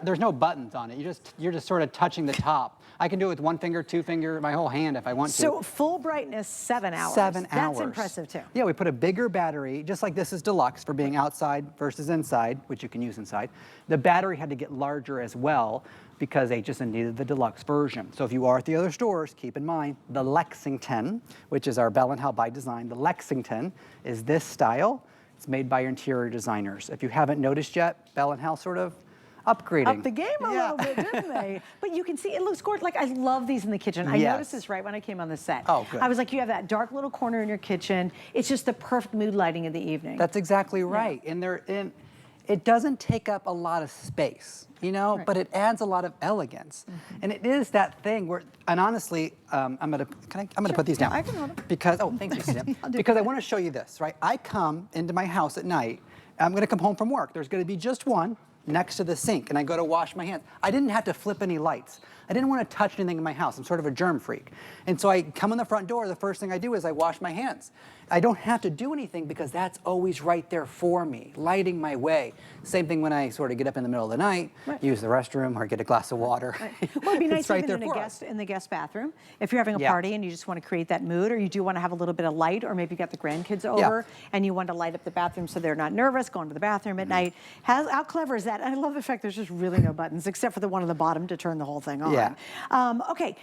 S5: There's no buttons on it. You're just sort of touching the top. I can do it with 1 finger, 2 finger, my whole hand if I want to.
S1: So full brightness, 7 hours.
S5: 7 hours.
S1: That's impressive too.
S5: Yeah, we put a bigger battery, just like this is deluxe for being outside versus inside, which you can use inside. The battery had to get larger as well, because HSN needed the deluxe version. So if you are at the other stores, keep in mind the Lexington, which is our Bell & Howell by design. The Lexington is this style. It's made by your interior designers. If you haven't noticed yet, Bell & Howell sort of upgrading.
S1: Up the game a little bit, didn't they? But you can see it looks gorgeous. Like, I love these in the kitchen. I noticed this right when I came on the set.
S5: Oh, good.
S1: I was like, you have that dark little corner in your kitchen. It's just the perfect mood lighting in the evening.
S5: That's exactly right. And it doesn't take up a lot of space, you know, but it adds a lot of elegance. And it is that thing where, and honestly, I'm gonna put these down.
S1: I can hold them.
S5: Because, oh, thank you, Sam. Because I want to show you this, right? I come into my house at night, I'm gonna come home from work. There's gonna be just one next to the sink, and I go to wash my hands. I didn't have to flip any lights. I didn't want to touch anything in my house. I'm sort of a germ freak. And so I come in the front door, the first thing I do is I wash my hands. I don't have to do anything because that's always right there for me, lighting my way. Same thing when I sort of get up in the middle of the night, use the restroom or get a glass of water.
S1: Well, it'd be nice
S5: right
S1: even in the guest bathroom. If you're having a party and you just want to create that mood, or you do want to have a little bit of light, or maybe you got the grandkids over and you want to light up the bathroom so they're not nervous going to the bathroom at night. How clever is that? And I love the fact there's just really no buttons except for the one on the bottom to turn the whole thing on. Okay,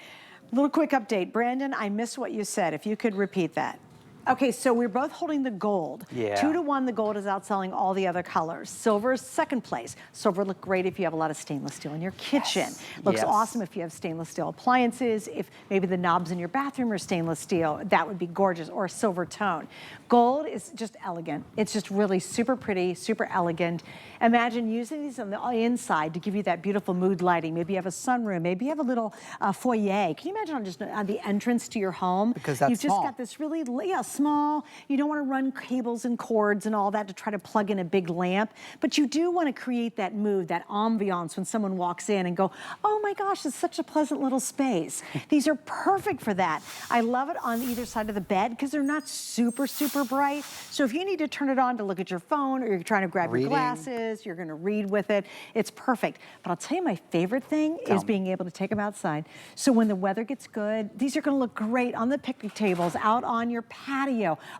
S1: little quick update. Brandon, I missed what you said. If you could repeat that. Okay, so we're both holding the gold. 2-to-1, the gold is outselling all the other colors. Silver is second place. Silver look great if you have a lot of stainless steel in your kitchen. Looks awesome if you have stainless steel appliances. If maybe the knobs in your bathroom are stainless steel, that would be gorgeous, or a silver tone. Gold is just elegant. It's just really super pretty, super elegant. Imagine using these on the inside to give you that beautiful mood lighting. Maybe you have a sunroom, maybe you have a little foyer. Can you imagine on the entrance to your home?
S5: Because that's
S1: You've just got this really, small. You don't want to run cables and cords and all that to try to plug in a big lamp, but you do want to create that mood, that ambiance when someone walks in and go, oh my gosh, it's such a pleasant little space. These are perfect for that. I love it on either side of the bed because they're not super, super bright. So if you need to turn it on to look at your phone, or you're trying to grab your glasses, you're going to read with it, it's perfect. But I'll tell you, my favorite thing is being able to take them outside. So when the weather gets good, these are going to look great on the picnic tables, out on your patio,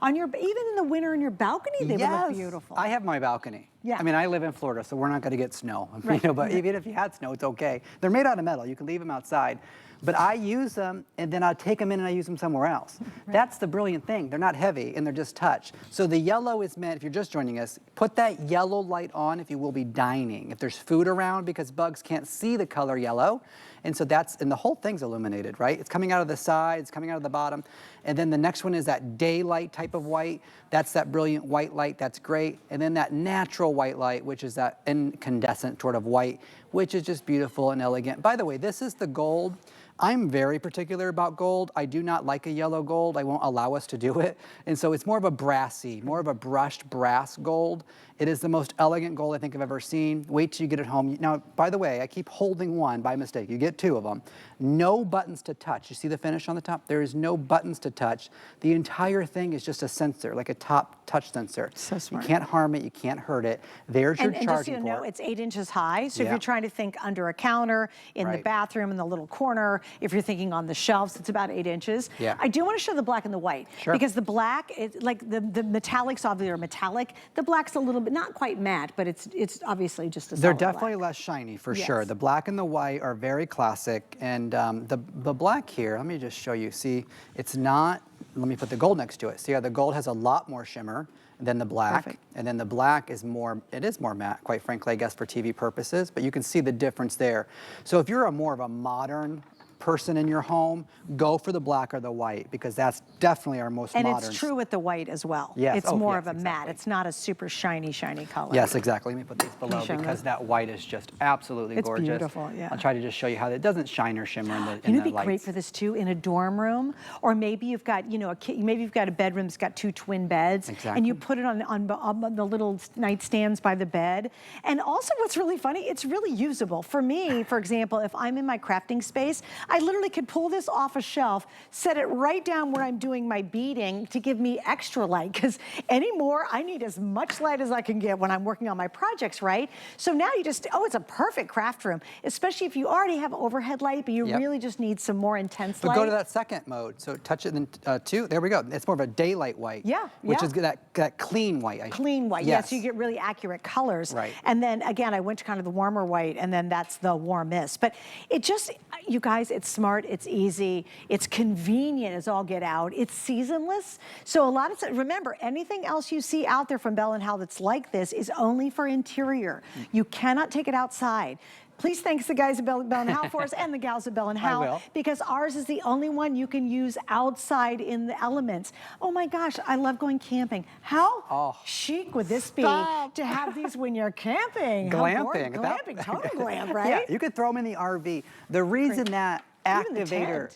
S1: on your, even in the winter in your balcony, they would look beautiful.
S5: I have my balcony. I mean, I live in Florida, so we're not going to get snow. You know, but even if you had snow, it's okay. They're made out of metal. You can leave them outside. But I use them, and then I'll take them in and I use them somewhere else. That's the brilliant thing. They're not heavy, and they're just touch. So the yellow is meant, if you're just joining us, put that yellow light on if you will be dining. If there's food around, because bugs can't see the color yellow. And so and the whole thing's illuminated, right? It's coming out of the sides, coming out of the bottom. And then the next one is that daylight type of white. That's that brilliant white light, that's great. And then that natural white light, which is that incandescent sort of white, which is just beautiful and elegant. By the way, this is the gold. I'm very particular about gold. I do not like a yellow gold. I won't allow us to do it. And so it's more of a brassy, more of a brushed brass gold. It is the most elegant gold I think I've ever seen. Wait till you get it home. Now, by the way, I keep holding one by mistake. You get two of them. No buttons to touch. You see the finish on the top? There is no buttons to touch. The entire thing is just a sensor, like a top touch sensor.
S1: So smart.
S5: You can't harm it. You can't hurt it. There's your charging port.
S1: And just so you know, it's 8 inches high. So if you're trying to think under a counter, in the bathroom, in the little corner, if you're thinking on the shelves, it's about 8 inches. I do want to show the black and the white. Because the black, like the metallics obviously are metallic. The black's a little bit, not quite matte, but it's obviously just a solid
S5: They're definitely
S1: black.
S5: less shiny for sure. The black and the white are very classic. And the black here, let me just show you. See, it's not, let me put the gold next to it. See how the gold has a lot more shimmer than the black. And then the black is more, it is more matte, quite frankly, I guess, for TV purposes. But you can see the difference there. So if you're more of a modern person in your home, go for the black or the white, because that's definitely our most modern.
S1: And it's true with the white as well.
S5: Yes.
S1: It's more of a matte. It's not a super shiny color.
S5: Yes, exactly. Let me put these below because that white is just absolutely gorgeous.
S1: It's beautiful,
S5: I'll try to just show you how it doesn't shine or shimmer in the lights.
S1: You know, it'd be great for this too in a dorm room, or maybe you've got, you know, maybe you've got a bedroom that's got 2 twin beds, and you put it on the little nightstands by the bed. And also, what's really funny, it's really usable. For me, for example, if I'm in my crafting space, I literally could pull this off a shelf, set it right down where I'm doing my beading to give me extra light, because anymore, I need as much light as I can get when I'm working on my projects, right? So now you just, it's a perfect craft room, especially if you already have overhead light, but you really just need some more intense light.
S5: But go to that second mode. So touch it in 2. There we go. It's more of a daylight white. Which is that clean white.
S1: Clean white, yes. So you get really accurate colors. And then again, I went to kind of the warmer white, and then that's the warmest. But it just, you guys, it's smart, it's easy, it's convenient as all get out. It's seasonless. So a lot of, remember, anything else you see out there from Bell & Howell that's like this is only for interior. You cannot take it outside. Please thanks the guys at Bell & Howell for us and the gals at Bell & Howell, because ours is the only one you can use outside in the elements. Oh my gosh, I love going camping. How chic would this be to have these when you're camping?
S5: Glamping.
S1: Glamping, total glam, right?
S5: Yeah, you could throw them in the RV. The reason that activator,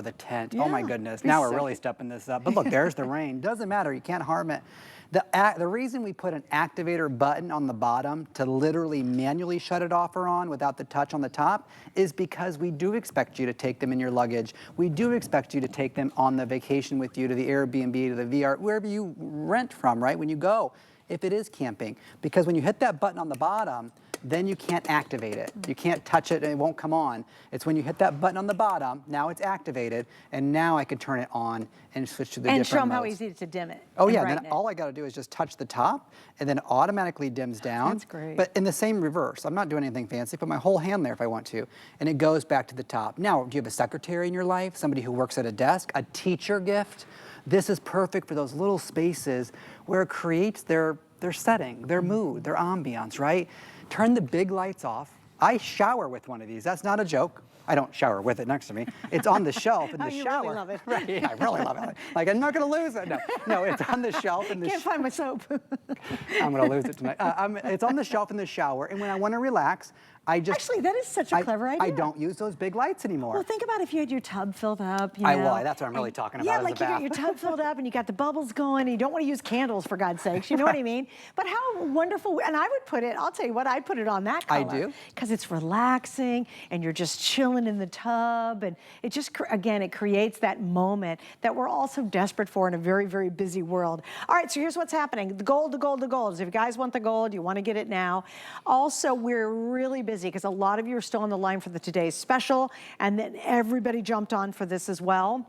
S5: the tent. Oh my goodness, now we're really stepping this up. But look, there's the rain. Doesn't matter, you can't harm it. The reason we put an activator button on the bottom to literally manually shut it off or on without the touch on the top is because we do expect you to take them in your luggage. We do expect you to take them on the vacation with you to the Airbnb, to the VR, wherever you rent from, right? When you go, if it is camping. Because when you hit that button on the bottom, then you can't activate it. You can't touch it and it won't come on. It's when you hit that button on the bottom, now it's activated, and now I can turn it on and switch to the different modes.
S1: And show them how easy it is to dim it.
S5: Oh yeah, then all I gotta do is just touch the top, and then it automatically dims down.
S1: That's great.
S5: But in the same reverse. I'm not doing anything fancy, put my whole hand there if I want to, and it goes back to the top. Now, do you have a secretary in your life, somebody who works at a desk, a teacher gift? This is perfect for those little spaces where it creates their setting, their mood, their ambiance, right? Turn the big lights off. I shower with one of these. That's not a joke. I don't shower with it next to me. It's on the shelf in the shower.
S1: Really love it.
S5: Right, yeah, I really love it. Like, I'm not gonna lose it. No, it's on the shelf in the
S1: Can't find my soap.
S5: I'm gonna lose it tonight. It's on the shelf in the shower, and when I wanna relax, I just...
S1: Actually, that is such a clever idea.
S5: I don't use those big lights anymore.
S1: Well, think about if you had your tub filled up, you know.
S5: That's what I'm really talking about.
S1: Yeah, like you got your tub filled up and you got the bubbles going and you don't want to use candles, for God's sakes, you know what I mean? But how wonderful, and I would put it, I'll tell you what, I'd put it on that color.
S5: I do.
S1: Because it's relaxing and you're just chilling in the tub, and it just, again, it creates that moment that we're all so desperate for in a very, very busy world. All right, so here's what's happening. The gold, the gold, the gold. So if you guys want the gold, you want to get it now. Also, we're really busy because a lot of you are still on the line for the today's special, and then everybody jumped on for this as well.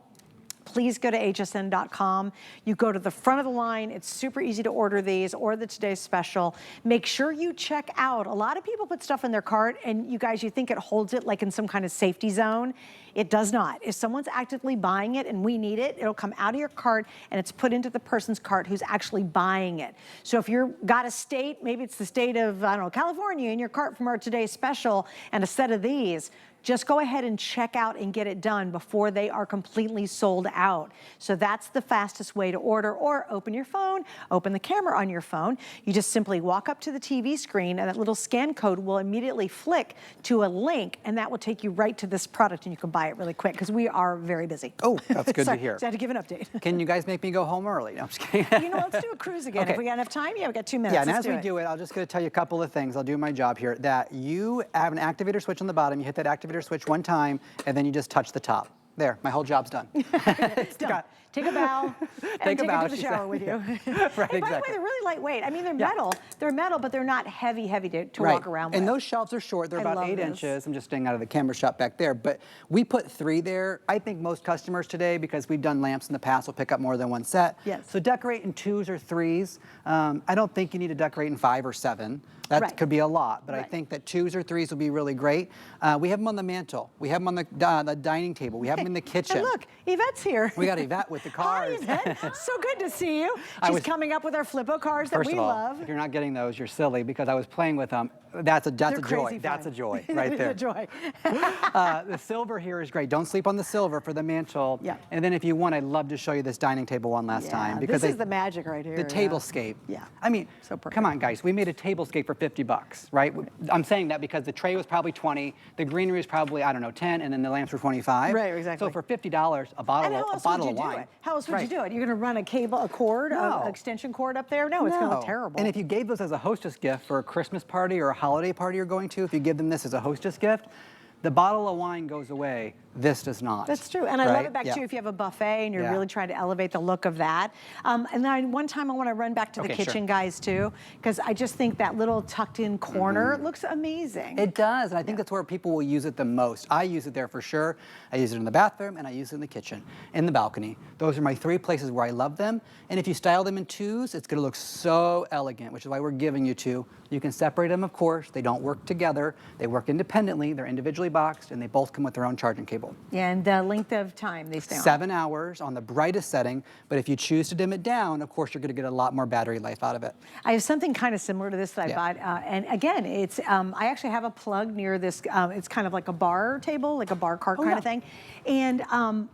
S1: Please go to hsn.com. You go to the front of the line. It's super easy to order these or the today's special. Make sure you check out. A lot of people put stuff in their cart, and you guys, you think it holds it like in some kind of safety zone. It does not. If someone's actively buying it and we need it, it'll come out of your cart and it's put into the person's cart who's actually buying it. So if you've got a state, maybe it's the state of, I don't know, California, in your cart from our today's special and a set of these, just go ahead and check out and get it done before they are completely sold out. So that's the fastest way to order, or open your phone, open the camera on your phone. You just simply walk up to the TV screen and that little scan code will immediately flick to a link, and that will take you right to this product and you can buy it really quick because we are very busy.
S5: Oh, that's good
S1: Sorry,
S5: to hear.
S1: So I had to give an update.
S5: Can you guys make me go home early? No, I'm just kidding.
S1: You know, let's do a cruise again.
S5: Okay.
S1: If we got enough time, yeah, we got 2 minutes.
S5: Yeah, and
S1: let's
S5: as we do it, I'm just going to tell you a couple of things. I'll do my job here. That you have an activator switch on the bottom. You hit that activator switch one time, and then you just touch the top. There, my whole job's done.
S1: It's done. Take a bow and take it to the shower with you.
S5: Right,
S1: Hey, by the way,
S5: exactly.
S1: they're really lightweight. I mean, they're metal. They're metal, but they're not heavy to walk around with.
S5: And those shelves are short. They're about 8
S1: this.
S5: inches. I'm just staying out of the camera shot back there. But we put 3 there. I think most customers today, because we've done lamps in the past, will pick up more than one set.
S1: Yes.
S5: So decorate in 2s or 3s. I don't think you need to decorate in 5 or 7. That could be a lot, but I think that 2s or 3s will be really great. We have them on the mantle. We have them on the dining table. We have them in the kitchen.
S1: And look, Yvette's here.
S5: We got Yvette with the cars.
S1: Hi, Yvette. So good to see you. She's coming up with our Flippo cars that we love.
S5: If you're not getting those, you're silly, because I was playing with them. That's a joy.
S1: Fun.
S5: That's a joy right there.
S1: The joy.
S5: The silver here is great. Don't sleep on the silver for the mantle.
S1: Yeah.
S5: And then if you want, I'd love to show you this dining table one last time, because
S1: this is the magic right here.
S5: The tablescape.
S1: Yeah.
S5: I mean,
S1: So perfect.
S5: come on, guys. We made a tablescape for $50, right? I'm saying that because the tray was probably 20, the greenery was probably, I don't know, 10, and then the lamps were 25.
S1: Right, exactly.
S5: So for $50, a bottle of wine.
S1: How else would you do it? You're going to run a cable, a cord, an extension cord up there? No, it's going to look terrible.
S5: And if you gave those as a hostess gift for a Christmas party or a holiday party you're going to, if you give them this as a hostess gift, the bottle of wine goes away. This does not.
S1: That's true. And I love it back too if you have a buffet and you're really trying to elevate the look of that. And then one time I want to run back to the kitchen, guys, too, because I just think that little tucked in corner looks amazing.
S5: It does. And I think that's where people will use it the most. I use it there for sure. I use it in the bathroom, and I use it in the kitchen, in the balcony. Those are my 3 places where I love them. And if you style them in 2s, it's going to look so elegant, which is why we're giving you 2. You can separate them, of course. They don't work together. They work independently. They're individually boxed, and they both come with their own charging cable. rechargeable.
S1: And the length of time they stay on?
S5: 7 hours on the brightest setting, but if you choose to dim it down, of course, you're gonna get a lot more battery life out of it.
S1: I have something kind of similar to this that I
S5: Yeah.
S1: bought, and again, it's I actually have a plug near this. It's kind of like a bar table, like a bar cart kind of thing, and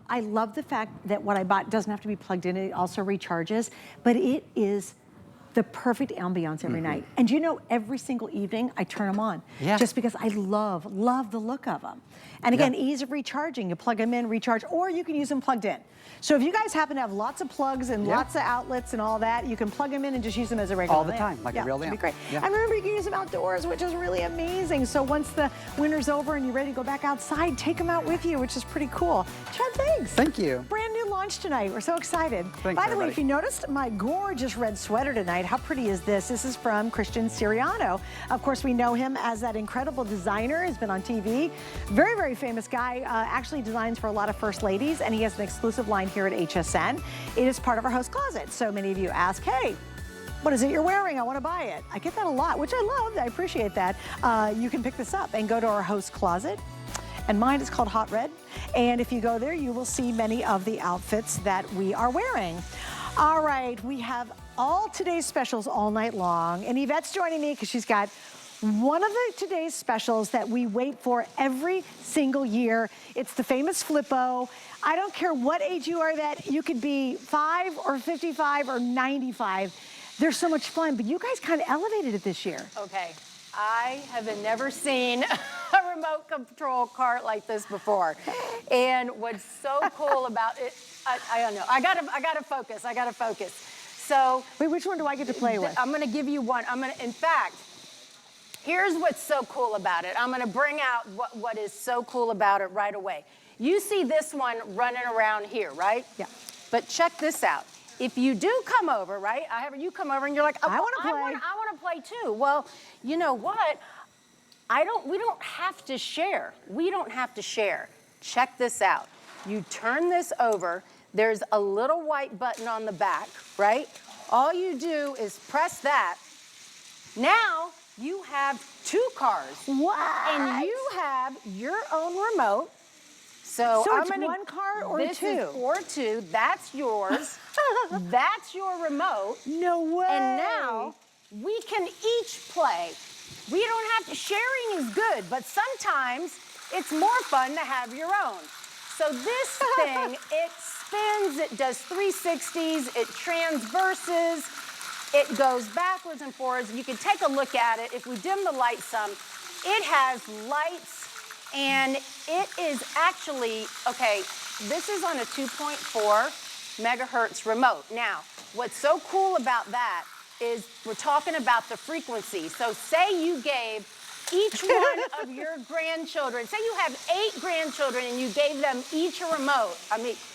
S1: I love the fact that what I bought doesn't have to be plugged in. It also recharges, but it is the perfect ambiance every night. And you know, every single evening I turn them on, just because I love the look of them. And again, ease of recharging. You plug them in, recharge, or you can use them plugged in. So if you guys happen to have lots of plugs and lots of outlets and all that, you can plug them in and just use them as a regular
S5: All the
S1: lamp.
S5: time, like a real lamp.
S1: It'd be great.
S5: Yeah.
S1: And remember, you can use them outdoors, which is really amazing. So once the winter's over and you're ready to go back outside, take them out with you, which is pretty cool. Chad, thanks.
S5: Thank you.
S1: Brand new launch tonight. We're so excited.
S5: Thanks,
S1: By the way,
S5: everybody.
S1: if you noticed my gorgeous red sweater tonight, how pretty is this? This is from Christian Siriano. Of course, we know him as that incredible designer. He's been on TV. Very, very famous guy. Actually designs for a lot of first ladies, and he has an exclusive line here at HSN. It is part of our host closet. So many of you ask, hey, what is it you're wearing? I want to buy it. I get that a lot, which I love. I appreciate that. You can pick this up and go to our host closet. And mine is called Hot Red. And if you go there, you will see many of the outfits that we are wearing. All right, we have all today's specials all night long. And Yvette's joining me because she's got one of today's specials that we wait for every single year. It's the famous Flippo. I don't care what age you are, that you could be 5 or 55 or 95. They're so much fun, but you guys kind of elevated it this year.
S6: Okay, I have never seen a remote control cart like this before. And what's so cool about it, I don't know, I gotta focus. So.
S1: Wait, which one do I get to play with?
S6: I'm gonna give you one. In fact, here's what's so cool about it. I'm gonna bring out what is so cool about it right away. You see this one running around here, right?
S1: Yeah.
S6: But check this out. If you do come over, right? You come over and you're like, oh,
S1: I wanna play.
S6: I wanna play too. Well, you know what? We don't have to share. We don't have to share. Check this out. You turn this over. There's a little white button on the back, right? All you do is press that. Now you have 2 cars.
S1: What?
S6: And you have your own remote. So
S1: it's one car or
S6: this
S1: 2?
S6: This is for 2. That's yours. That's your remote.
S1: No way.
S6: And now we can each play. We don't have to, sharing is good, but sometimes it's more fun to have your own. So this thing, it spins, it does 360s, it transverses, it goes backwards and forwards. You can take a look at it. If we dim the light some, it has lights. And it is actually, okay, this is on a 2.4 megahertz remote. Now, what's so cool about that is we're talking about the frequency. So say you gave each one of your grandchildren, say you have 8 grandchildren and you gave them each a remote.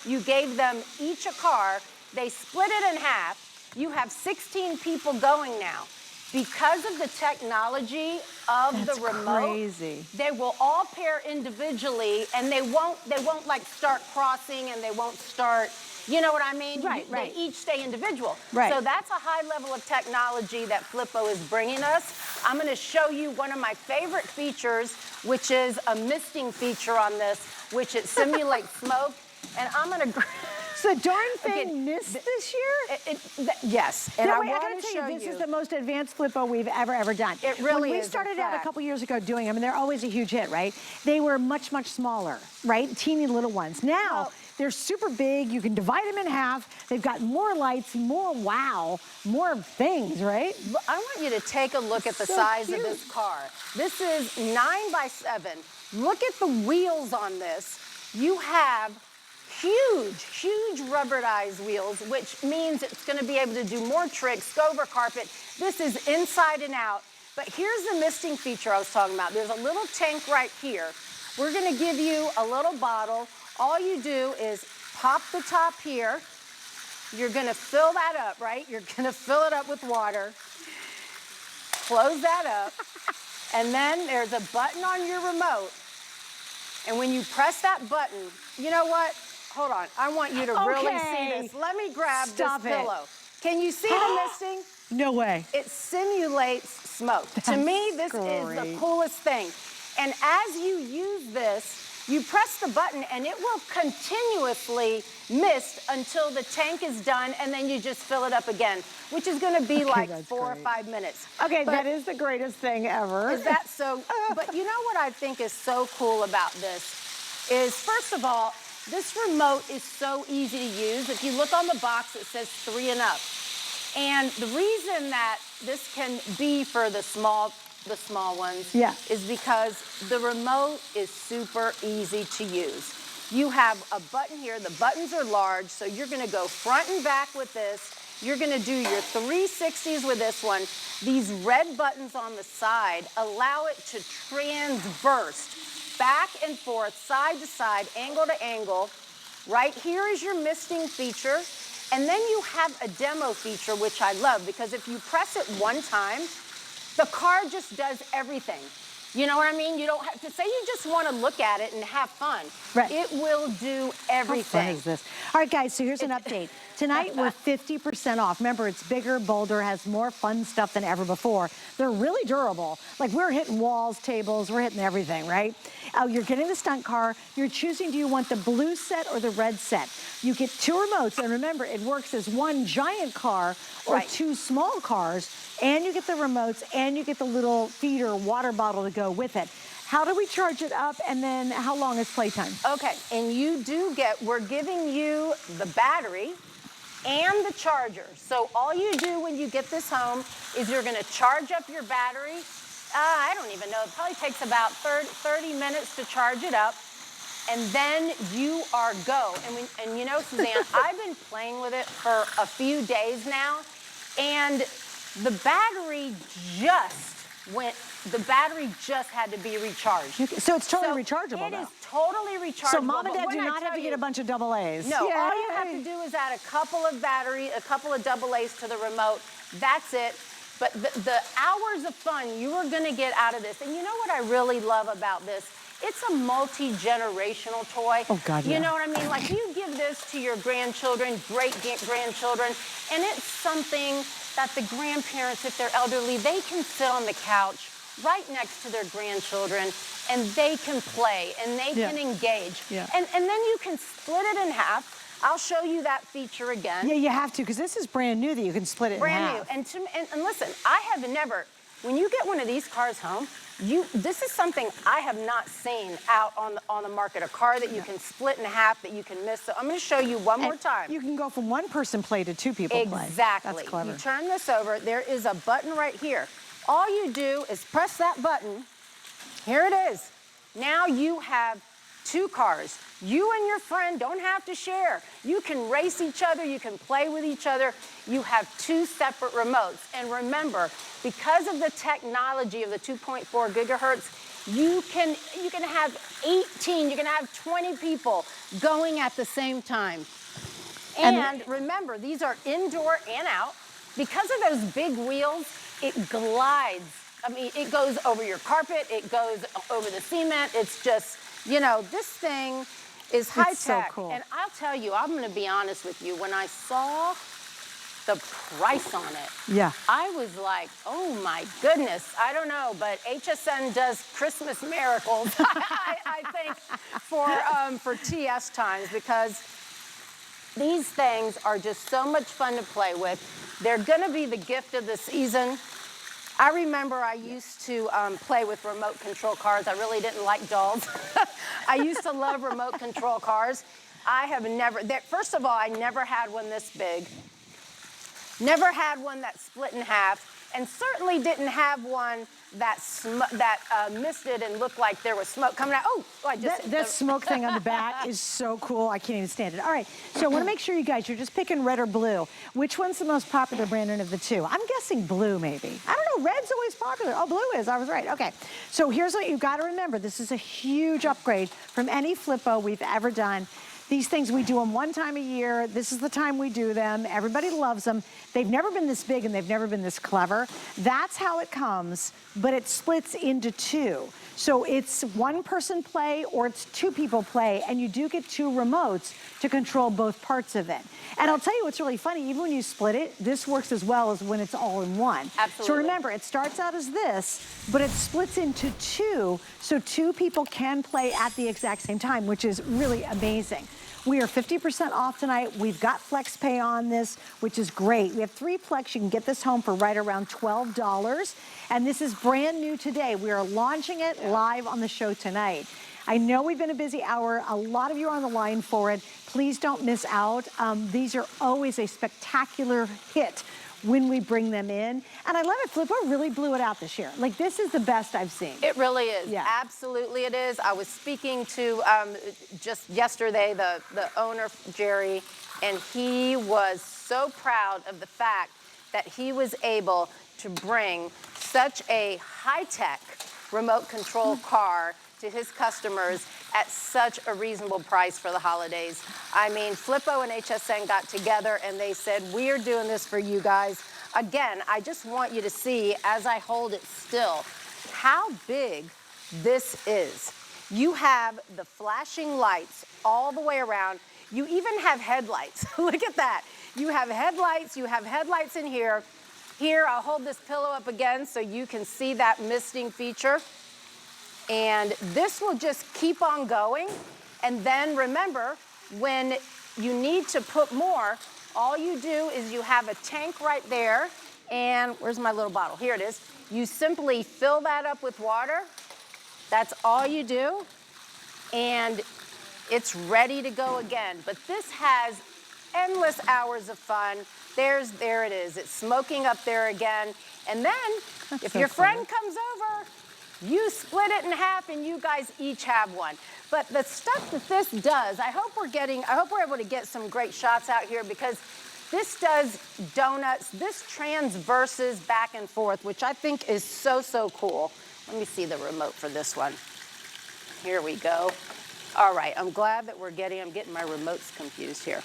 S6: You gave them each a car. They split it in half. You have 16 people going now. Because of the technology of the remote,
S1: crazy.
S6: They will all pair individually, and they won't like start crossing, and they won't start, you know what I mean?
S1: Right.
S6: They each stay individual.
S1: Right.
S6: So that's a high level of technology that Flippo is bringing us. I'm going to show you one of my favorite features, which is a misting feature on this, which it simulates smoke. And I'm going to.
S1: So darn thing missed this year?
S6: Yes. And
S1: I
S6: I
S1: gotta
S6: want to
S1: tell
S6: show
S1: you, this is the most advanced Flippo we've ever done.
S6: It really
S1: When we
S6: is, in
S1: started out a
S6: fact.
S1: couple years ago doing them, and they're always a huge hit, right? They were much smaller, right? Teeny little ones. Now, they're super big. You can divide them in half. They've got more lights, more wow, more things, right?
S6: I want you to take a look at the
S1: So
S6: size
S1: cute.
S6: of this car. This is 9 by 7. Look at the wheels on this. You have huge rubberized wheels, which means it's going to be able to do more tricks, go over carpet. This is inside and out. But here's the misting feature I was talking about. There's a little tank right here. We're going to give you a little bottle. All you do is pop the top here. You're going to fill that up, right? You're going to fill it up with water. Close that up. And then there's a button on your remote. And when you press that button, you know what? Hold on. I want you to really see this. Let me grab this pillow. Can you see the misting?
S1: No way.
S6: It simulates smoke. To me, this is the coolest thing. And as you use this, You press the button and it will continuously mist until the tank is done, and then you just fill it up again, which is gonna be like 4 or 5 minutes.
S1: Okay, that is the greatest thing ever.
S6: Is that so? But you know what I think is so cool about this is, first of all, this remote is so easy to use. If you look on the box, it says 3 and up. And the reason that this can be for the small ones is because the remote is super easy to use. You have a button here. The buttons are large, so you're gonna go front and back with this. You're gonna do your 360s with this one. These red buttons on the side allow it to transverse back and forth, side to side, angle to angle. Right here is your misting feature. And then you have a demo feature, which I love, because if you press it one time, the car just does everything. You know what I mean? You don't have to say you just want to look at it and have fun.
S1: Right.
S6: It will do everything.
S1: How fun is this? All right, guys, so here's an update. Tonight, we're 50% off. Remember, it's bigger, bolder, has more fun stuff than ever before. They're really durable. Like, we're hitting walls, tables, we're hitting everything, right? You're getting the stunt car. You're choosing, do you want the blue set or the red set? You get 2 remotes, and remember, it works as one giant car or 2 small cars, and you get the remotes, and you get the little feeder water bottle to go with it. How do we charge it up, and then how long is playtime?
S6: Okay, and you do get, we're giving you the battery and the charger. So all you do when you get this home is you're gonna charge up your battery. I don't even know, it probably takes about 30 minutes to charge it up, and then you are go. And you know, Suzanne, I've been playing with it for a few days now, and the battery just had to be recharged.
S1: So it's totally rechargeable
S6: It
S1: now.
S6: is totally rechargeable.
S1: So mom and dad do not have to get a bunch of double A's.
S6: No, all you have to do is add a couple of double A's to the remote. That's it. But the hours of fun you are gonna get out of this, and you know what I really love about this? It's a multi-generational toy.
S1: Oh, God, yeah.
S6: You know what I mean? Like, you give this to your grandchildren, great-grandchildren, and it's something that the grandparents, if they're elderly, they can sit on the couch right next to their grandchildren, and they can play, and they can engage.
S1: Yeah.
S6: And then you can split it in half. I'll show you that feature again.
S1: Yeah, you have to, because this is brand new that you can split it in half.
S6: Brand new. And listen, I have never, when you get one of these cars home, this is something I have not seen out on the market, a car that you can split in half, that you can miss. So I'm going to show you one more time.
S1: You can go from 1 person play to 2 people play.
S6: Exactly.
S1: That's clever.
S6: You turn this over. There is a button right here. All you do is press that button. Here it is. Now you have 2 cars. You and your friend don't have to share. You can race each other. You can play with each other. You have 2 separate remotes. And remember, because of the technology of the 2.4 gigahertz, you can have 18, you can have 20 people going at the same time. And remember, these are indoor and out. Because of those big wheels, it glides. I mean, it goes over your carpet, it goes over the cement. It's just, you know, this thing is high
S1: It's so
S6: tech.
S1: cool.
S6: And I'll tell you, I'm gonna be honest with you, when I saw the price on it, I was like, oh my goodness. I don't know, but HSN does Christmas miracles, I think, for TS times, because these things are just so much fun to play with. They're gonna be the gift of the season. I remember I used to play with remote control cars. I really didn't like dolls. I used to love remote control cars. I have never, first of all, I never had one this big. Never had one that split in half, and certainly didn't have one that misted and looked like there was smoke coming out. Oh, I just...
S1: That smoke thing on the back is so cool. I can't even stand it. All right, so I want to make sure you guys, you're just picking red or blue. Which one's the most popular, Brandon, of the 2? I'm guessing blue, maybe. I don't know, red's always popular. Oh, blue is, I was right. Okay, so here's what you've got to remember. This is a huge upgrade from any Flippo we've ever done. These things, we do them one time a year. This is the time we do them. Everybody loves them. They've never been this big and they've never been this clever. That's how it comes, but it splits into two. So it's one person play or it's two people play, and you do get two remotes to control both parts of it. And I'll tell you what's really funny, even when you split it, this works as well as when it's all in one.
S6: Absolutely.
S1: So remember, it starts out as this, but it splits into two, so two people can play at the exact same time, which is really amazing. We are 50% off tonight. We've got flex pay on this, which is great. We have 3 Plex. You can get this home for right around $12. And this is brand new today. We are launching it live on the show tonight. I know we've been a busy hour. A lot of you are on the line for it. Please don't miss out. These are always a spectacular hit when we bring them in. And I love it. Flippo really blew it out this year. Like, this is the best I've seen.
S6: It really is.
S1: Yeah.
S6: Absolutely it is. I was speaking to just yesterday the owner, Jerry, and he was so proud of the fact that he was able to bring such a high-tech remote control car to his customers at such a reasonable price for the holidays. I mean, Flippo and HSN got together and they said, we're doing this for you guys. Again, I just want you to see, as I hold it still, how big this is. You have the flashing lights all the way around. You even have headlights. Look at that. You have headlights in here. Here, I'll hold this pillow up again so you can see that misting feature. And this will just keep on going. And then remember, when you need to put more, all you do is you have a tank right there. And where's my little bottle? Here it is. You simply fill that up with water. That's all you do. And it's ready to go again. But this has endless hours of fun. There it is. It's smoking up there again. And then, if your friend comes over, you split it in half and you guys each have one. But the stuff that this does, I hope we're able to get some great shots out here, because this does donuts. This transverses back and forth, which I think is so, so cool. Let me see the remote for this one. Here we go. All right, I'm glad that I'm getting my remotes confused here.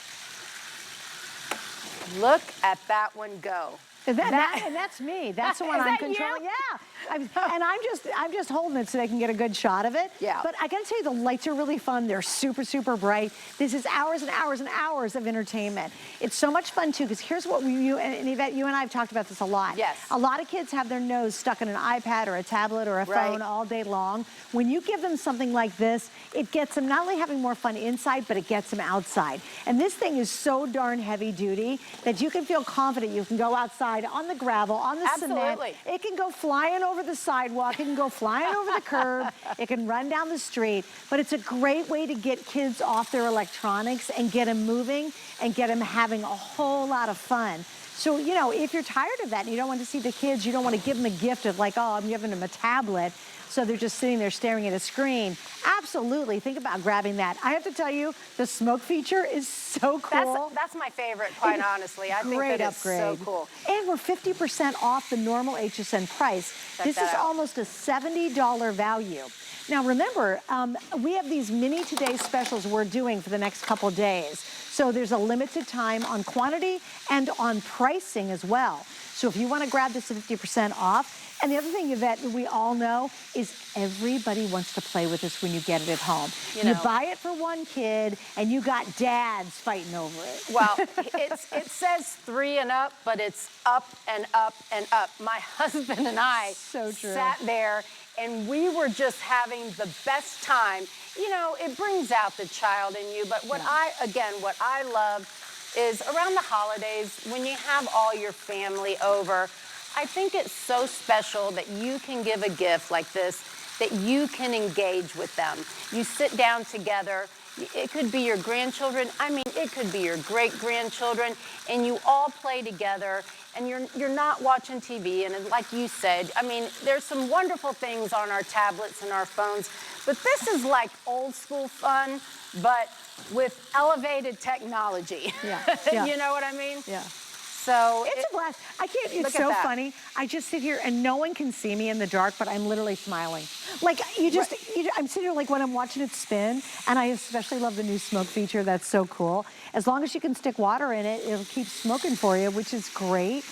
S6: Look at that one go.
S1: And that's me. That's the one I'm controlling.
S6: You?
S1: Yeah. And I'm just holding it so they can get a good shot of it.
S6: Yeah.
S1: But I gotta tell you, the lights are really fun. They're super, super bright. This is hours and hours and hours of entertainment. It's so much fun too, because here's what you and Yvette, you and I have talked about this a lot.
S6: Yes.
S1: A lot of kids have their nose stuck in an iPad or a tablet or a phone all day long. When you give them something like this, it gets them not only having more fun inside, but it gets them outside. And this thing is so darn heavy duty that you can feel confident you can go outside on the gravel, on the cement. It can go flying over the sidewalk. It can go flying over the curb. It can run down the street. But it's a great way to get kids off their electronics and get them moving and get them having a whole lot of fun. So, you know, if you're tired of that and you don't want to see the kids, you don't want to give them a gift of like, oh, I'm giving them a tablet, so they're just sitting there staring at a screen. Absolutely, think about grabbing that. I have to tell you, the smoke feature is so cool.
S6: That's my favorite, quite honestly. I think that it's so cool.
S1: And we're 50% off the normal HSN price. This is almost a $70 value. Now remember, we have these mini today specials we're doing for the next couple days. So there's a limited time on quantity and on pricing as well. So if you want to grab this at 50% off, and the other thing, Yvette, we all know is everybody wants to play with this when you get it at home. You buy it for one kid, and you got dads fighting over it.
S6: Well, it says 3 and up, but it's up and up and up. My husband and I sat there, and we were just having the best time. You know, it brings out the child in you, but what I love is around the holidays, when you have all your family over, I think it's so special that you can give a gift like this, that you can engage with them. You sit down together. It could be your grandchildren. I mean, it could be your great-grandchildren, and you all play together, and you're not watching TV. And like you said, I mean, there's some wonderful things on our tablets and our phones, but this is like old-school fun, but with elevated technology. You know what I mean?
S1: Yeah.
S6: So
S1: It's a blast. I can't, it's
S6: Look at
S1: so
S6: that.
S1: funny. I just sit here and no one can see me in the dark, but I'm literally smiling. Like I'm sitting here like when I'm watching it spin, and I especially love the new smoke feature. That's so cool. As long as you can stick water in it, it'll keep smoking for you, which is great.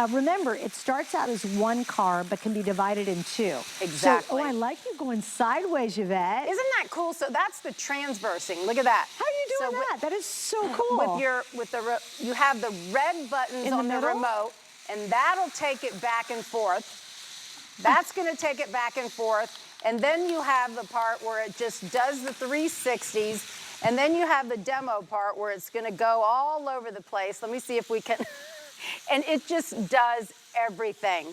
S1: Remember, it starts out as one car, but can be divided in two.
S6: Exactly.
S1: So, oh, I like you going sideways, Yvette.
S6: Isn't that cool? So that's the transversing. Look at that.
S1: How are you doing
S6: So
S1: that? That is so cool.
S6: You have the red buttons
S1: In the
S6: on the
S1: middle?
S6: remote, and that'll take it back and forth. That's going to take it back and forth. And then you have the part where it just does the 360s. And then you have the demo part where it's going to go all over the place. Let me see if we can. And it just does everything.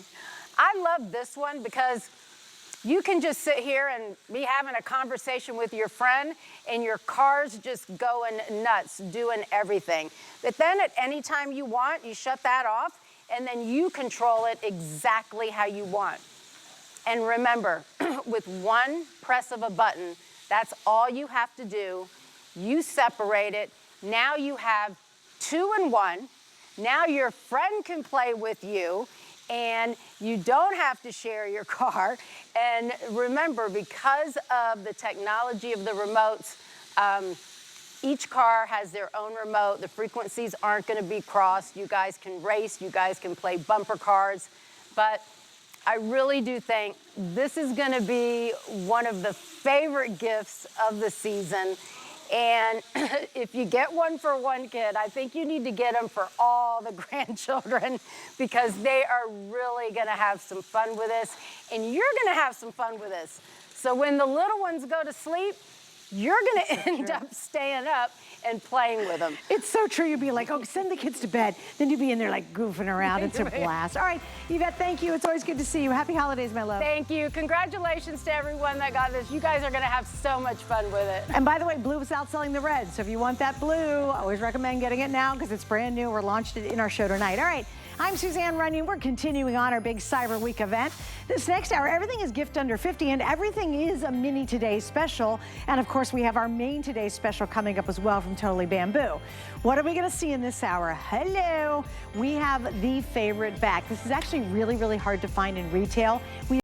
S6: I love this one because you can just sit here and be having a conversation with your friend and your car's just going nuts, doing everything. But then at any time you want, you shut that off and then you control it exactly how you want. And remember, with one press of a button, that's all you have to do. You separate it. Now you have 2 in 1. Now your friend can play with you, and you don't have to share your car. And remember, because of the technology of the remotes, each car has their own remote. The frequencies aren't going to be crossed. You guys can race. You guys can play bumper cars. But I really do think this is going to be one of the favorite gifts of the season. And if you get one for one kid, I think you need to get them for all the grandchildren because they are really going to have some fun with this. And you're going to have some fun with this. So when the little ones go to sleep, you're going to end up staying up and playing with them.
S1: It's so true. You'd be like, oh, send the kids to bed. Then you'd be in there like goofing around. It's a blast. All right, Yvette, thank you. It's always good to see you. Happy holidays, my love.
S6: Thank you. Congratulations to everyone that got this. You guys are going to have so much fun with it.
S1: And by the way, blue is outselling the red. So if you want that blue, I always recommend getting it now because it's brand new. We're launched it in our show tonight. All right. I'm Suzanne Runyon. We're continuing on our big Cyber Week event. This next hour, everything is gift under 50 and everything is a mini Today special. And of course, we have our main Today special coming up as well from Totally Bamboo. What are we going to see in this hour? Hello. We have the favorite bag. This is actually really, really hard to find in retail.